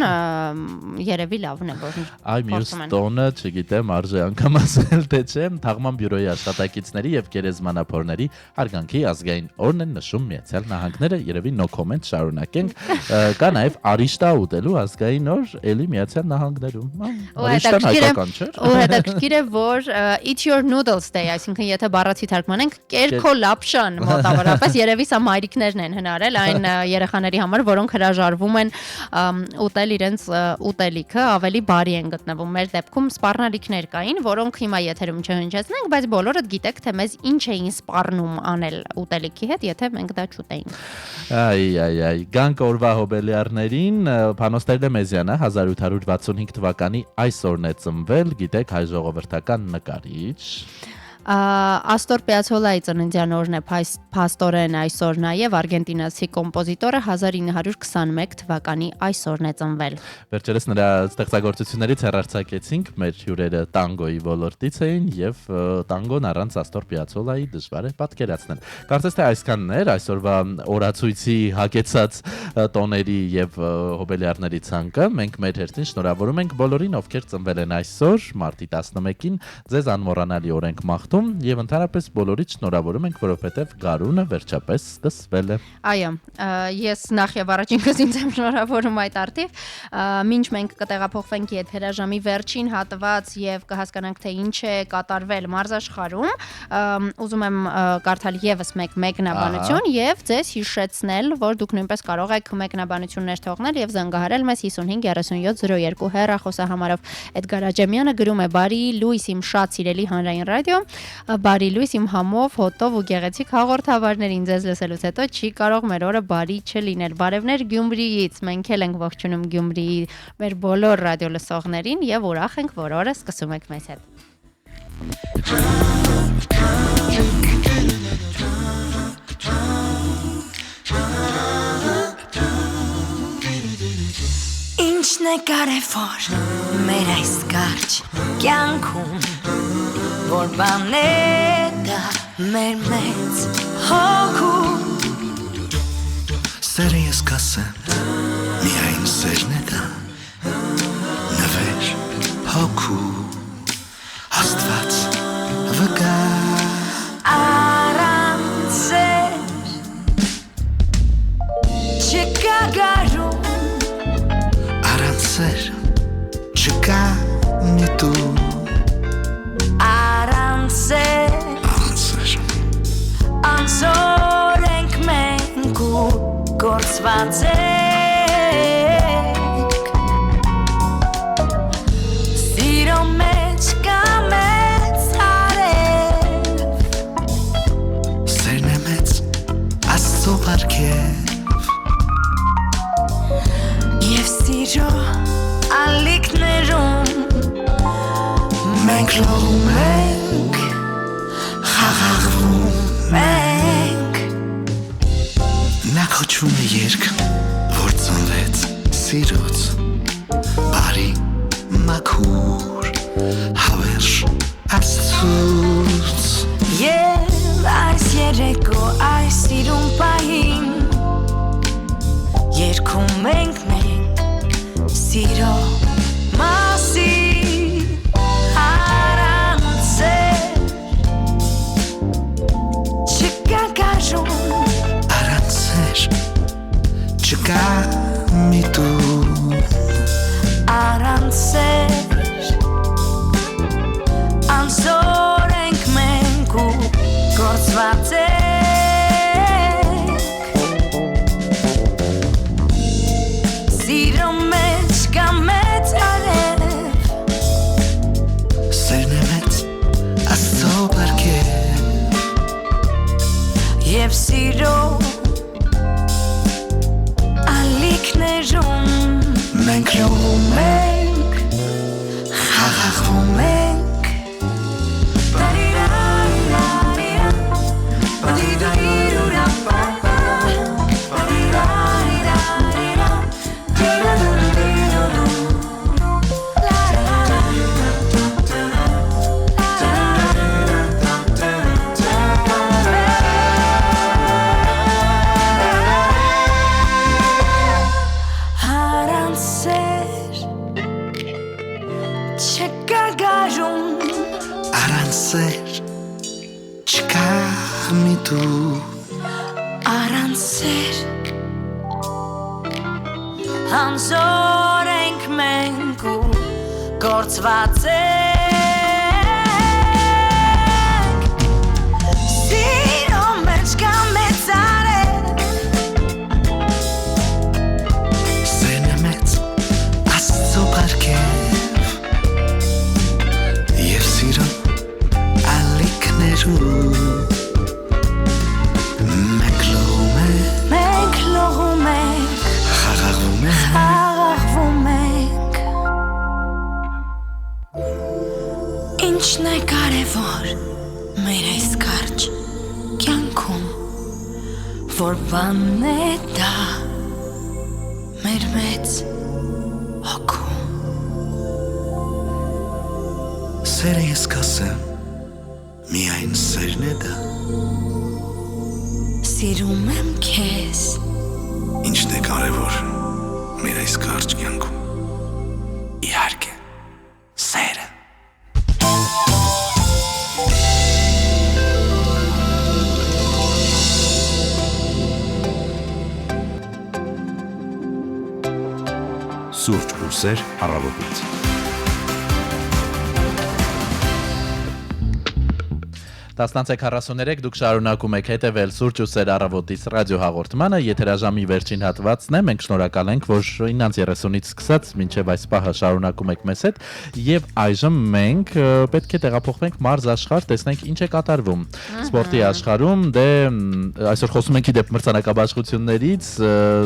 երևի լավն է, որ այ մյուս տոնը, չգիտեմ, արժե անգամ ասել թե չէ, Թաղման բյուրոյի աշխատակիցների եւ գերեզմանափորների հարգանքի ազգային օրն են նշում Միացյալ Նահանգները, երևի no comment շարունակենք, կա նաեւ արիշտա ուտելու ազգային օր էլի Միացյալ Նահանգներում։ Արիշտան հայկական չէ։ Ու հետաքրքիր է, որ Eat Your Noodles Day, այսինքն եթե բառացի թարգմանենք, կերքո լապշան մոտավորապես, երևի սա մայրիկներն են հնարել այն երեխաների համար, որոնք հրաժարվում են ուտել իրենց ուտելիքը, ավելի բարի են գտնվում։ Մեր դեպքում սպառնալիքներ կային, որոնք հիմա եթերում չհնչեցնենք, բայց բոլորդ գիտեք, թե մեզ ինչ էին սպառնում անել ուտելիքի հետ, եթե մենք դա չուտեինք։ Այ, գանք օրվա հոբելյարներին, Փանոս Տերլեմեզյանը 1865 թվականի այսօրն է ծնվել, գիտեք, հայ ժողովրդական նկարիչ։ Աստոր Պիացոլայի ծննդյան օրն է փաստորեն այսօր նաև արգենտինացի կոմպոզիտորը 1921 թվականի այսօրն է ծնվել։ Վերջերս նրա ստեղծագործություններից հեռարձակեցինք, մեր հյուրերը տանգոյի ոլորտից էին եւ տանգոն առանց Աստոր Պիացոլայի դժվար է պատկերացնել։ Կարծես թե այսքանն էր այսօրվա օրացույցի հագեցած տոների եւ հոբելյարների ցանկը։ Մենք մեր հերթին շնորհավորում ենք բոլորին, ովքեր ծնվել են այսօր, մարտի 11-ին, ձեզ անմոռանալի օր ենք մաղթում եւ ընդհանրապես բոլորից շնորհավորում ենք, որովհետեւ գարունը վերջապես սկսվել է։ Այո, ես նախ եւ առաջինքս ինձ եմ շնորհավորում այդ արդիվ, մինչ մենք կտեղափոխվենք եթերաժամի վերջին հատված եւ կհասկանանք թե ինչ է կատարվել մարզաշխարհում, ուզում եմ կարդալ եւս մեկ մեկնաբանություն եւ ձեզ հիշեցնել, որ դուք նույնպես կարող եք մեկնաբանություններ թողնել եւ զանգահարել մեզ 553702 հեռախոսահամարով։ Էդգար Աջեմյանը գրում է. «Բարի լույս իմ շատ սիրելի հանրային ռադիո, բարի լույս իմ համով, հոտով ու գեղեցիկ հաղորդավարներին, ձեզ լսելուց հետո չի կարող մեր օրը բարի չլինել։ Բարևներ Գյումրիից, մենք էլ ենք ողջունում Գյումրիի մեր բոլոր ռադիո լսողներին եւ ուրախ ենք, որ օրը սկսում եք մեզ հետ»։ Ինչն է կարևոր մեր այս կարճ կյանքում, որ բաները մեր մեծ հոգու Սերը ես կասեմ, միայն սերն է դա, նվեր, հոգու, Աստված վկա առանց սեր չկա գարուն, Առանց սեր չկա միտու Անձոր ենք մենք ու գործված ենք Սիրո մեջ կա մեծ հարև Սերն է մեծ Աստծո պարգև Եվ սիրո ալիքներում Մենք լողում ենք Խաղաղվում մենք Նա քոչում է երկ, որ ծնվեց սիրուց Բարի մաքուր հավերժ Աստծուց Եվ այս երեկո այս սիրուն պահին Երգում ենք մենք սիրո մասին Առանց չկա գարուն Առանց չկա միտու Սիրո մեջ կա մեծ արև Սերն է մեծ Աստծո բարգև Եվ սիրո ալիքներում Մենք լողում մենք խաղաղվում ենք Բարիրարիրարիրա Բարիրարիրուրապապա Բարիրարիրարիրա Դիրադուդիրուդու Սեր չկա մի դու Առանց սեր Անզոր ենք մենք ու գործված ենք Սիրո մեջ կա մեծ արև Սերն է մեծ Աստծո բարգև Եվ սիրո Մենք լողում ենք Խաղաղվում ենք Ինչն է կարևոր մեր այս կարճ կյանքում Որ բանն է դա մեր մեծ հոգում Սերը ես կասեմ Միայն սերն է դա Սիրում եմ քեզ Ինչն է կարևոր մեր այս կարճ կյանքում Իհարկե սերը Սուրճ ու սեր առավոտից 10:43 դուք շարունակում եք հետևել Սուրճ ու սեր առավոտից ռադիոհաղորդմանը, եթերաժամի վերջին հատվածն է, մենք շնորհակալ ենք, որ 9:30-ից սկսած մինչև այս պահը շարունակում եք մեզ հետ, եւ այժմ մենք պետք է տեղափոխվենք մարզաշխարհ, տեսնենք ինչ է կատարվում սպորտի աշխարհում, դե այսօր խոսում ենք իդեպ մրցանակաբաշխություններից,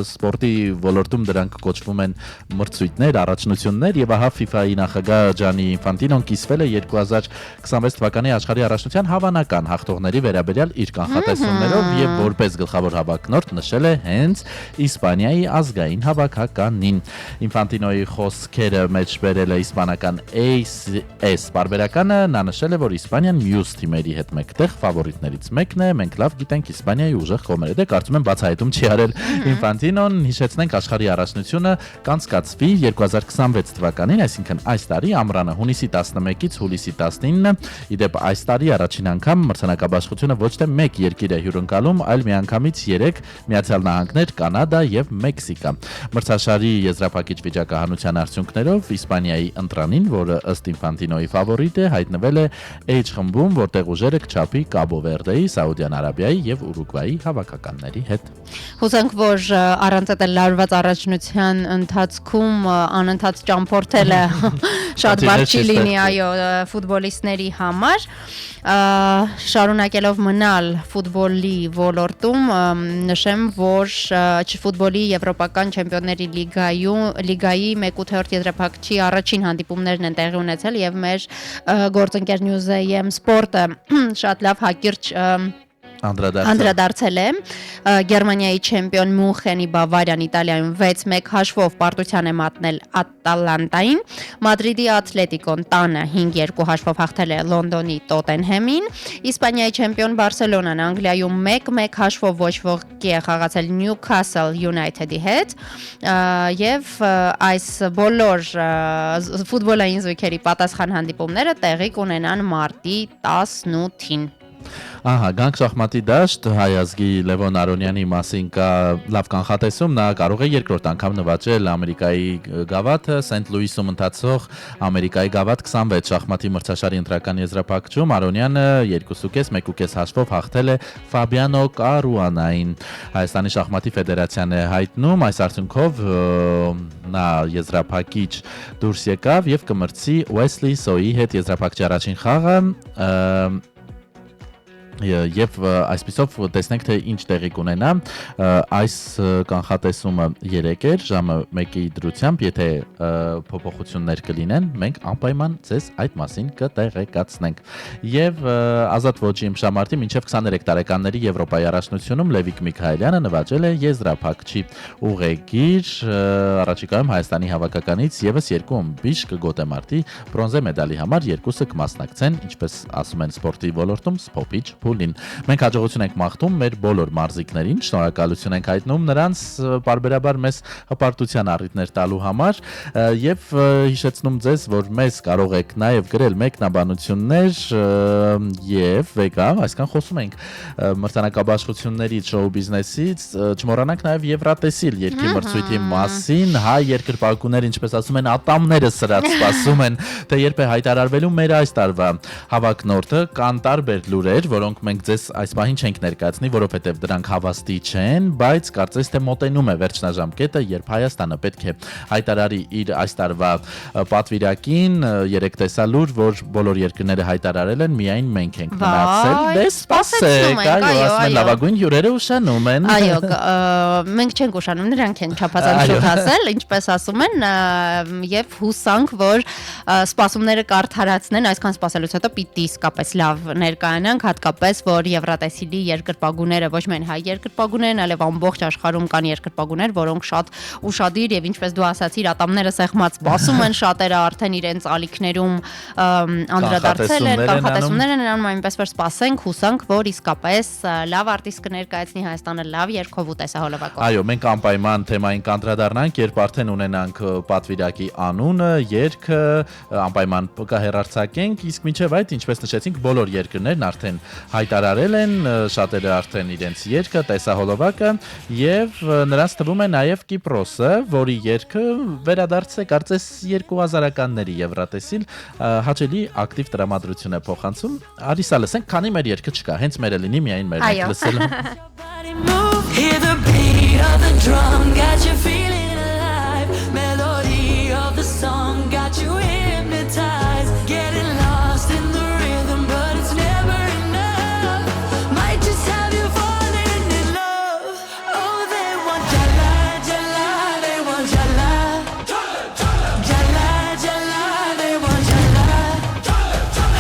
սպորտի ոլորտում դրանք կոչվում են մրցույթներ, առաջնություններ եւ ահա FIFA-ի նախագահ Ջանի Ինֆանտինոն կիսվել է 2026 թվականի աշխարհի առաջնության հավանական հաղթողների վերաբերյալ իր կանխատեսումներով եւ որպես գլխավոր հավաքնորդ նշել է հենց Իսպանիայի ազգային հավաքականին։ Ինֆանտինոյի խոսքերը մեջ բերել է իսպանական AS բարբերականը, նա նշել է, որ Իսպանիան մյուս թիմերի հետ մեկտեղ ֆավորիտներից մեկն է, մենք լավ գիտենք Իսպանիայի ուժեղ կողմերը, դե կարծում եմ բացահայտում չի արել Ինֆանտինոն, հիշեցնենք աշխարհի առաջնությունը կանցկացվի 2026 թվականին, այսինքն այս տարի ամռանը հունիսի 11-ից հուլիսի 19-ը, իդեպ այս տարի առաջին անգամ մրցանակաբաշխությունը ոչ թե մեկ երկիր է հյուրընկալում, այլ միանգամից 3 Միացյալ Նահանգներ, Կանադա եւ Մեքսիկա։ Մրցաշարի եզրափակիչ վիճակահանության արդյունքներով Իսպանիայի ընտրանին, որը ըստ Ինֆանտինոյի ֆավորիտ է, հայտնվել է H խմբում, որտեղ ուժերը կչափի Կաբո Վերդեի, Սաուդյան Արաբիայի եւ Ուրուգվայի հավաքականների հետ։ Հուսանք, որ առանց այդ լարված առաջնության ընթացքում անընդհատ ճամփորդելը շատ բարդ չի լինի, այո, ֆուտբոլիստների համար։ Շարունակելով մնալ ֆուտբոլի ոլորտում, նշեմ, որ ֆուտբոլի եվրոպական չեմպիոնների լիգայի 1/8 եզրափակչի առաջին հանդիպումներն են տեղի ունեցել եւ մեր գործընկեր Newsam Sport-ը շատ լավ հակիրճ անդրադարձել է Գերմանիայի չեմպիոն Մունխենի Բավարիան Իտալիայում 6-1 հաշվով պարտության է մատնել Ատալանտային, Մադրիդի Ատլետիկոն տանը 5-2 հաշվով հաղթել է Լոնդոնի Տոտենհեմին, Իսպանիայի չեմպիոն Բարսելոնան Անգլիայում 1-1 հաշվով ոչ ոքի է խաղացել Նյուքասլ Յունայթեդի հետ եւ այս բոլոր ֆուտբոլային զույգերի պատասխան հանդիպումները տեղի կունենան մարտի 18-ին։ Ահա, գանք շախմատի դաշտ հայազգի Լևոն Արոնյանի մասին կա լավ կանխատեսում, նա կարող է երկրորդ անգամ նվաճել Ամերիկայի գավաթը, Սենթ Լուիսում ընթացող Ամերիկայի գավաթ 26 շախմատի մրցաշարի ընտրական եզրափակում Արոնյանը 2.5-1.5 հաշվով հաղթել է Ֆաբիանո Կարուանային։ Հայաստանի շախմատի ֆեդերացիան է հայտնում, այս արդյունքով նա եզրափակիչ դուրս եկավ եւ կմրցի Ուեսլի Սոյի հետ եզրափակչի առաջին խաղը Եվ այսպիսով տեսնենք թե ինչ տեղի կունենա այս կանխատեսումը 3 էր ժամը 1-ի դրությամբ եթե փոփոխություններ կլինեն մենք անպայման ձեզ այդ մասին կտեղեկացնենք եւ ազատ ոչի իմշամարտի մինչեւ 23 տարեկանների Եվրոպայի առաջնությունում Լևիկ Միքայելյանը նվաճել է եզրափակչի ուղեգիր առաջիկայում Հայաստանի հավաքականից եւս 2 ըմբիշ կգոտեմարտի բրոնզե մեդալի համար երկուսը կմասնակցեն ինչպես ասում են սպորտի ոլորտում սփոփիչ փուլին։ Մենք հաջողություն ենք մաղթում մեր բոլոր մարզիկներին, շնորհակալություն ենք հայտնում նրանց բարբերաբար մեզ հպարտության առիթներ տալու համար եւ հիշեցնում ձեզ, որ մեզ կարող եք նաեւ գրել մեկնաբանություններ եւ վեգա, այսքան խոսում ենք մրցանակաբաշխություններից, շոու բիզնեսից, չմոռանանք նաեւ Եվրատեսիլ երկրի մրցույթի մասին, հայ երկրպագուներ, ինչպես ասում են, ատամները սրած սպասում են, թե երբ է հայտարարվելու մեր այս տարվա հավակնորդը, կան տարբեր լուրեր, որոնք մենք ձեզ այս պահին չենք ներկայացնի, որովհետև դրանք հավաստի չեն, բայց կարծես թե մոտենում է վերջնաժամկետը, երբ Հայաստանը պետք է հայտարարի իր այս տարվա պատվիրակին, 3 տեսալուր, որ բոլոր երկրները հայտարարել են, միայն մենք ենք մնացել։ Դե սպասեք, այո, ասեն լավագույն հյուրերը ուշանում են։ Այո, մենք չենք ուշանում, նրանք են չափազանց ասել, ինչպես ասում են, եւ հուսանք, որ սպասումները կարդարացնեն, այսքան սպասելուց հետո պիտի իսկապես լավ ներկայանանք, հատկապես որ Եվրատեսիլի երկրպագուները ոչ միայն հայ երկրպագուներն, այլև ամբողջ աշխարհում կան երկրպագուներ, որոնք շատ ուշադիր եւ ինչպես դու ասացիր, ատամները սեղմած սպասում են, շատերը արդեն իրենց ալիքներում անդրադարձել են, կանխատեսումներ են անում, այնպես որ սպասենք, հուսանք, որ իսկապես լավ արտիստ կներկայացնի Հայաստանը լավ երկով ու տեսահոլովակով։ Այո, մենք անպայման թեմային կանդրադառնանք, երբ արդեն ունենանք պատվիրակի անունը, երգը, անպայման կհեռարձակենք, իսկ մինչև այդ, ինչպես նշեցինք, բոլոր երկրներն արդեն հայտարարել են, շատերը արդեն իրենց երգը, տեսահոլովակը եւ նրանց թվում է նաեւ Կիպրոսը, որի երգը վերադարձ է կարծես 2000-ականների Եվրատեսիլ հաճելի ակտիվ տրամադրություն է փոխանցում։ Արիսա լսենք, քանի մեր երգը չկա, հենց մերը լինի միայն մեր լսել։ Hear the beat of the drum, got you feeling alive. Melody of the song got you hypnotized. Getting lost in the rhythm, but it's never enough. Might just have you falling in love. Oh, they want jala, jala, they want jala. Jala, jala, they want jala.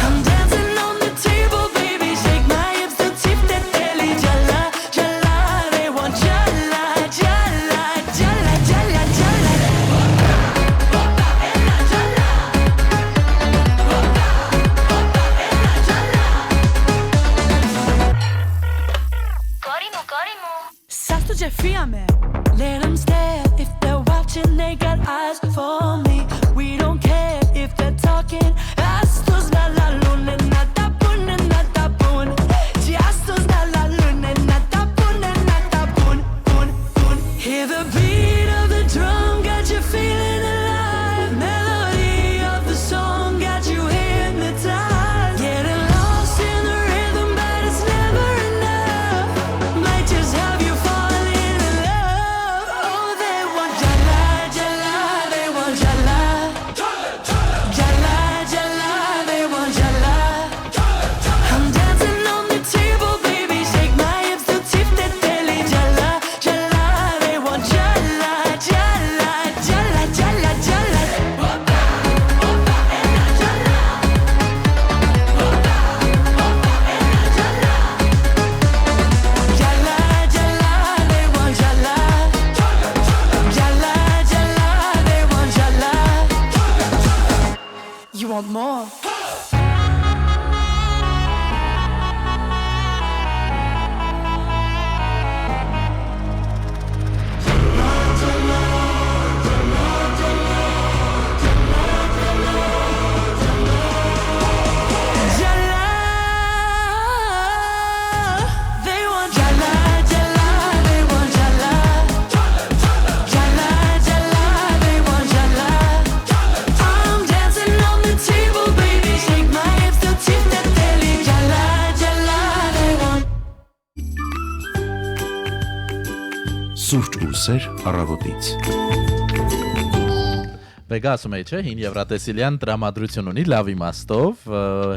I'm dancing on the table, baby, shake my hips to tip that belly. Jala, jala, they want jala, jala, jala, jala, jala. Sasto Jeffriame. Let them stare if they're watching, they got eyes for me. We don't care if they're talking. Astos na la luna, na tapun, na tapun. Astos na la luna, na tapun, na tapun, pun, pun. Hear the beat of the drum, got you feeling alive. Melody of the song, got you hypnotized. Getting lost in the rhythm, but it's never enough. Might just have you falling in love. Oh, they want jala, jala, they want jala. Jala, jala, Խոսեր առավոտից։ Վեգա ասում էի, չէ, հին եվրատեսիլյան տրամադրություն ունի լավ իմաստով,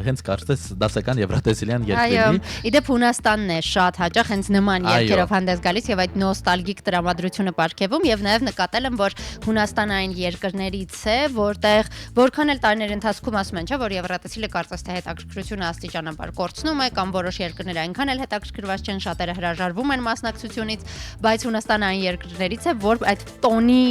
հենց կարծես դասական եվրատեսիլյան երկրի։ Այո, իդեպ Հունաստանն է շատ հաճախ հենց նման երկերով հանդես գալիս եւ այդ նոստալգիկ տրամադրությունը ապարգևում եւ նաեւ նկատել եմ, որ Հունաստանը այն երկրներից է, որտեղ որքան էլ տարիների ընթացքում ասում են, չէ, որ եվրատեսիլը կարծես թե հետաքրքրությունը աստիճանաբար կորցնում է կամ որոշ երկրներ այնքան էլ հետաքրքրված չեն, շատերը հրաժարվում են մասնակցությունից, բայց Հունաստանը այն երկրներից է, որ այդ տոնի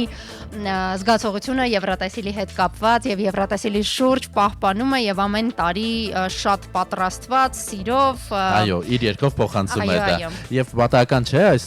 զգացողությունը եվրատեսիլի հետ կապված եւ եվրատեսիլի շուրջ պահպանում է եւ ամեն տարի շատ պատրաստված սիրով այո, իր երկով փոխանցում է դա։ Եվ պատահական չէ այս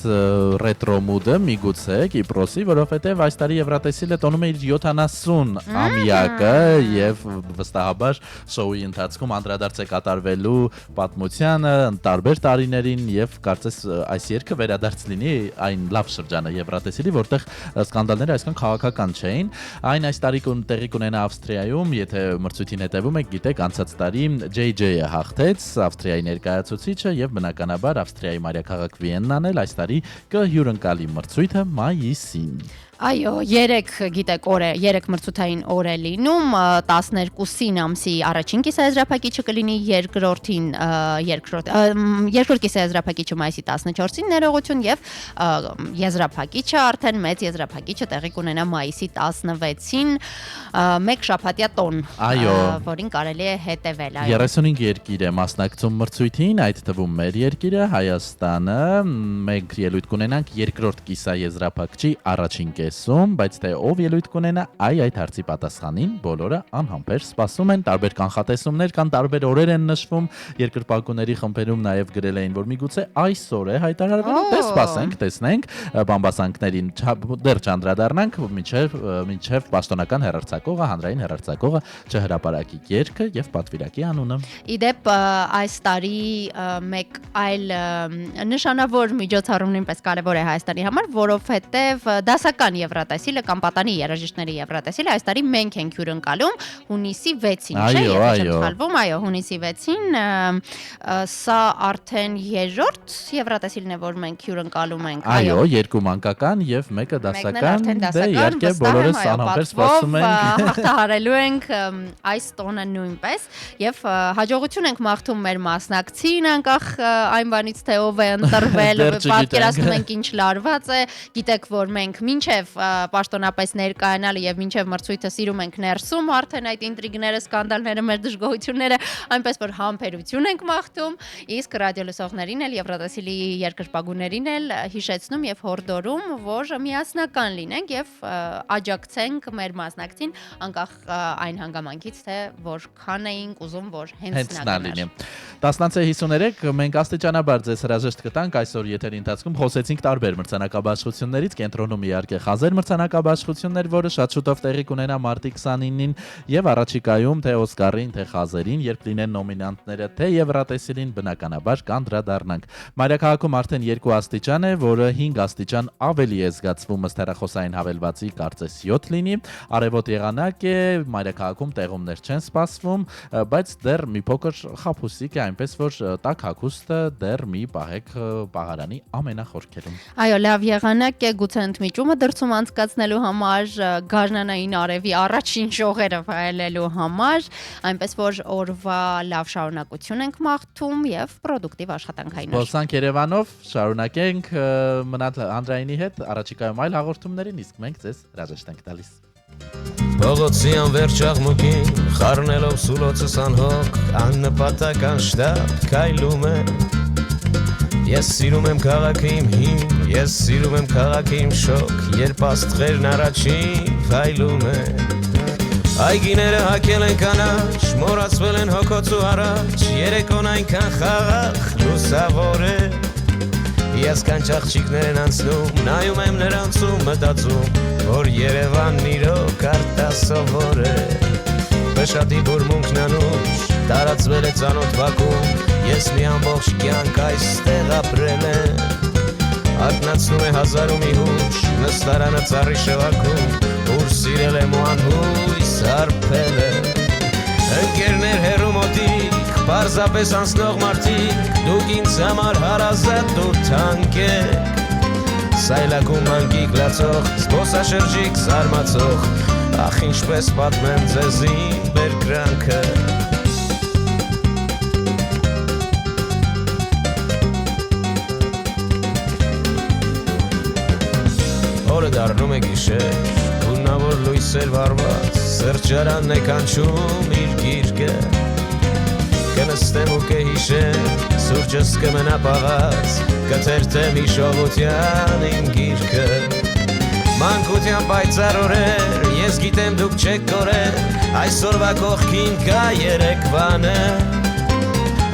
ռետրո մուդը միգուցե Կիպրոսի, որովհետեւ այս տարի եվրատեսիլը տոնում է իր 70 ամյակը եւ վստահաբար շոուի ընթացքում անդրադարձ է կատարվելու պատմությանը, տարբեր տարիներին եւ կարծես այս երգը վերադարձ լինի այն լավ շրջանը եվրատեսիլի, որտեղ սկանդալները այսքան քաղաքական չէին։ Այն այս տարի տեղի կունենա Ավստրիայում, եթե մրցույթին հետևում եք, գիտեք, անցած տարի JJ-ը հաղթեց Ավստրիայի ներկայացուցիչը եւ բնականաբար Ավստրիայի մայրաքաղաք Վիեննան էլ այս տարի կհյուրընկալի մրցույթը մայիսին։ Այո, 3 մրցութային օր է լինում, 12-ին ամսի առաջին կիսաեզրափակիչը կլինի, երկրորդ կիսաեզրափակիչը մայիսի 14-ին ներողություն եւ եզրափակիչը արդեն մեծ եզրափակիչը տեղի կունենա մայիսի 16-ին, մեկ շաբաթյա տոն, որին կարելի է հետևել։ 35 երկիր է մասնակցում մրցույթին, այդ թվում մեր երկիրը Հայաստանը, մենք ելույթ կունենանք երկրորդ կիսաեզրափակիչի առաջին բայց թե ով ելույթ կունենա, այդ հարցի պատասխանին բոլորը անհամբեր սպասում են, տարբեր կանխատեսումներ կան, տարբեր օրեր են նշվում, երկրպագուների խմբերում նաև գրել էին, որ միգուցե այսօր է հայտարարվելու, դե սպասենք, տեսնենք, բամբասանքներին դեռ չանդրադառնանք, մինչև պաշտոնական հեռարձակողը, հանրային հեռարձակողը չհրապարակի երգը եւ պատվիրակի անունը։ Իդեպ այս տարի մեկ այլ նշանավոր միջոցառում նույնպես կարևոր է Հայաստանի համար, որովհետեւ դասական եվրատեսիլը կամ պատանի երաժիշտների եվրատեսիլը այս տարի մենք ենք հյուրընկալում հունիսի 6-ին, չէ՞, այո, հունիսի 6-ին, սա արդեն երրորդ եվրատեսիլն է, որ մենք հյուրընկալում ենք, այո, երկու մանկական եւ մեկը դասական, դե իհարկե բոլորս անհամբեր սպասում ենք, հաղթահարելու ենք այս տոնը նույնպես եւ հաջողություն ենք մաղթում մեր մասնակցին, անկախ այն բանից թե ով է ընտրվել, պատկերացնում ենք ինչ լարված է, գիտեք, որ մենք մինչև պաշտոնապես ներկայանալը եւ մինչև մրցույթը սիրում ենք ներսում արդեն այդ ինտրիգները, սկանդալները, մեր դժգոհությունները, այնպես որ համբերություն ենք մաղթում, իսկ ռադիոլսողներին էլ եվրատեսիլի երկրպագուներին էլ հիշեցնում եւ հորդորում, որ միասնական լինենք եւ աջակցենք մեր մասնակցին, անկախ այն հանգամանքից, թե որքան էինք ուզում, որ հենց նա լինի։ 10:53 մենք աստիճանաբար ձեզ հրաժեշտ կտանք այսօր եթերի ընթացքում խոսեցինք տարբեր մրցանակաբաշխություններից, կենտրոնում իհարկե խազեր մրցանակաբաշխություններ, որը շատ շուտով տեղի կունենա մարտի 29-ին եւ առաջիկայում թե Օսկարին, թե խազերին, երբ լինեն նոմինանտները, թե եվրատեսիլին, բնականաբար կանդրադառնանք։ Մայրաքաղաքում արդեն 2 աստիճան է, որը 5 աստիճան ավելի է զգացվում ըստ հեռախոսային հավելվածի, կարծես 7 լինի։ Արևոտ եղանակ է, մայրաքաղաքում տեղումներ չեն սպասվում, բայց դեռ մի փոքր խաբուսիկ է, այնպես որ տաք հագուստը դեռ մի պահեք պահարանի ամենախորքերում։ Այո, լավ եղանակ է, գուցե ընդմիջումը դրսում անցկացնելու համար, գարնանային արևի առաջին շողերը վայելելու համար, այնպես որ օրվա լավ շարունակություն ենք մաղթում եւ պրոդուկտիվ աշխատանքային օր։ Սպասանք Երևանով, շարունակենք մնալ Անդրայինի հետ, առաջիկայում այլ հաղորդումներին, իսկ մենք ձեզ հրաժեշտ ենք տալիս։ Փողոցի անվերջ աղմուկին, խառնելով սուլոցս անհոգ, աննպատական շտապ քայլում է։ Ես սիրում եմ քաղաքը իմ հին, ես սիրում եմ քաղաքը իմ շոկ, երբ աստղերն առաջին փայլում են։ Այգիները հագել են կանաչ, մոռացվել են հոգոց ու առաջ, երեկոն այնքան խաղաղ լուսավոր է։ Ես կանչ աղջիկներ են անցնում, նայում եմ նրանց ու մտածում, որ Երևանն իրոք արտասովոր է։ Վշատի բուրմունքն անուշ, տարածվել է ծանոթ բակում, ես մի ամբողջ կյանք այստեղ ապրել եմ։ Արթնացնում է հազարու մի հուշ, նստարանը ծառի շվաքում, ուր սիրել եմ ու անհույս հարբել եմ։ Ընկերներ հեռու մոտիկ, պարզապես անցնող մարդիկ, դուք ինձ համար հարազատ ու թանկ եք։ սայլակում մանկիկ լացող, զբոսաշրջիկ զարմացող, ախ ինչպես պատմեմ ձեզ իմ բերկրանքը Օրը դառնում է գիշեր, գունավոր լույսեր վառված, սրճարանն է կանչում իր գիրկը Կնստեմ ու կհիշեմ, սուրջս կմնա պաղած, կթերթեմ իշողության իմ գիրկը Մանկության պայծառ օրեր, ես գիտեմ դուք չեք կորել, այսօրվա կողքին կա երեկվանը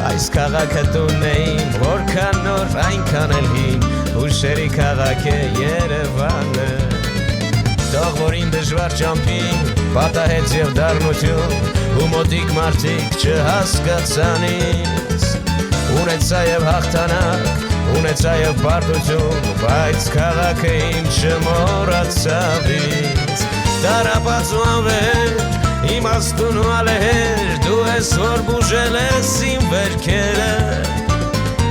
Այս քաղաքը տունն է իմ, որքան նոր այնքան էլ հին, հուշերի քաղաք է Երևանը Թող որ իմ դժվար ճամփին, պատահեց եւ դառնություն, ու մոտիկ մարդիկ չհասկացան ինձ Ունեցա եւ հաղթանակ, ունեցա եւ պարտություն, բայց քաղաքը իմ չմոռացավ ինձ Տարապած ու անվեր, իմաստուն ու ալեհեր, դու ես որ բուժել ես իմ վերքերը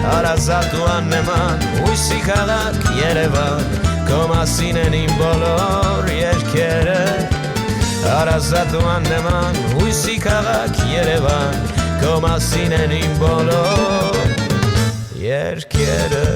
Հարազատ ու աննեման, ույսի քաղաք Երևան, քո մասին են իմ բոլոր երգերը Հարազատ ու աննեման, ույսի քաղաք Երևան, քո մասին են իմ բոլոր երգերը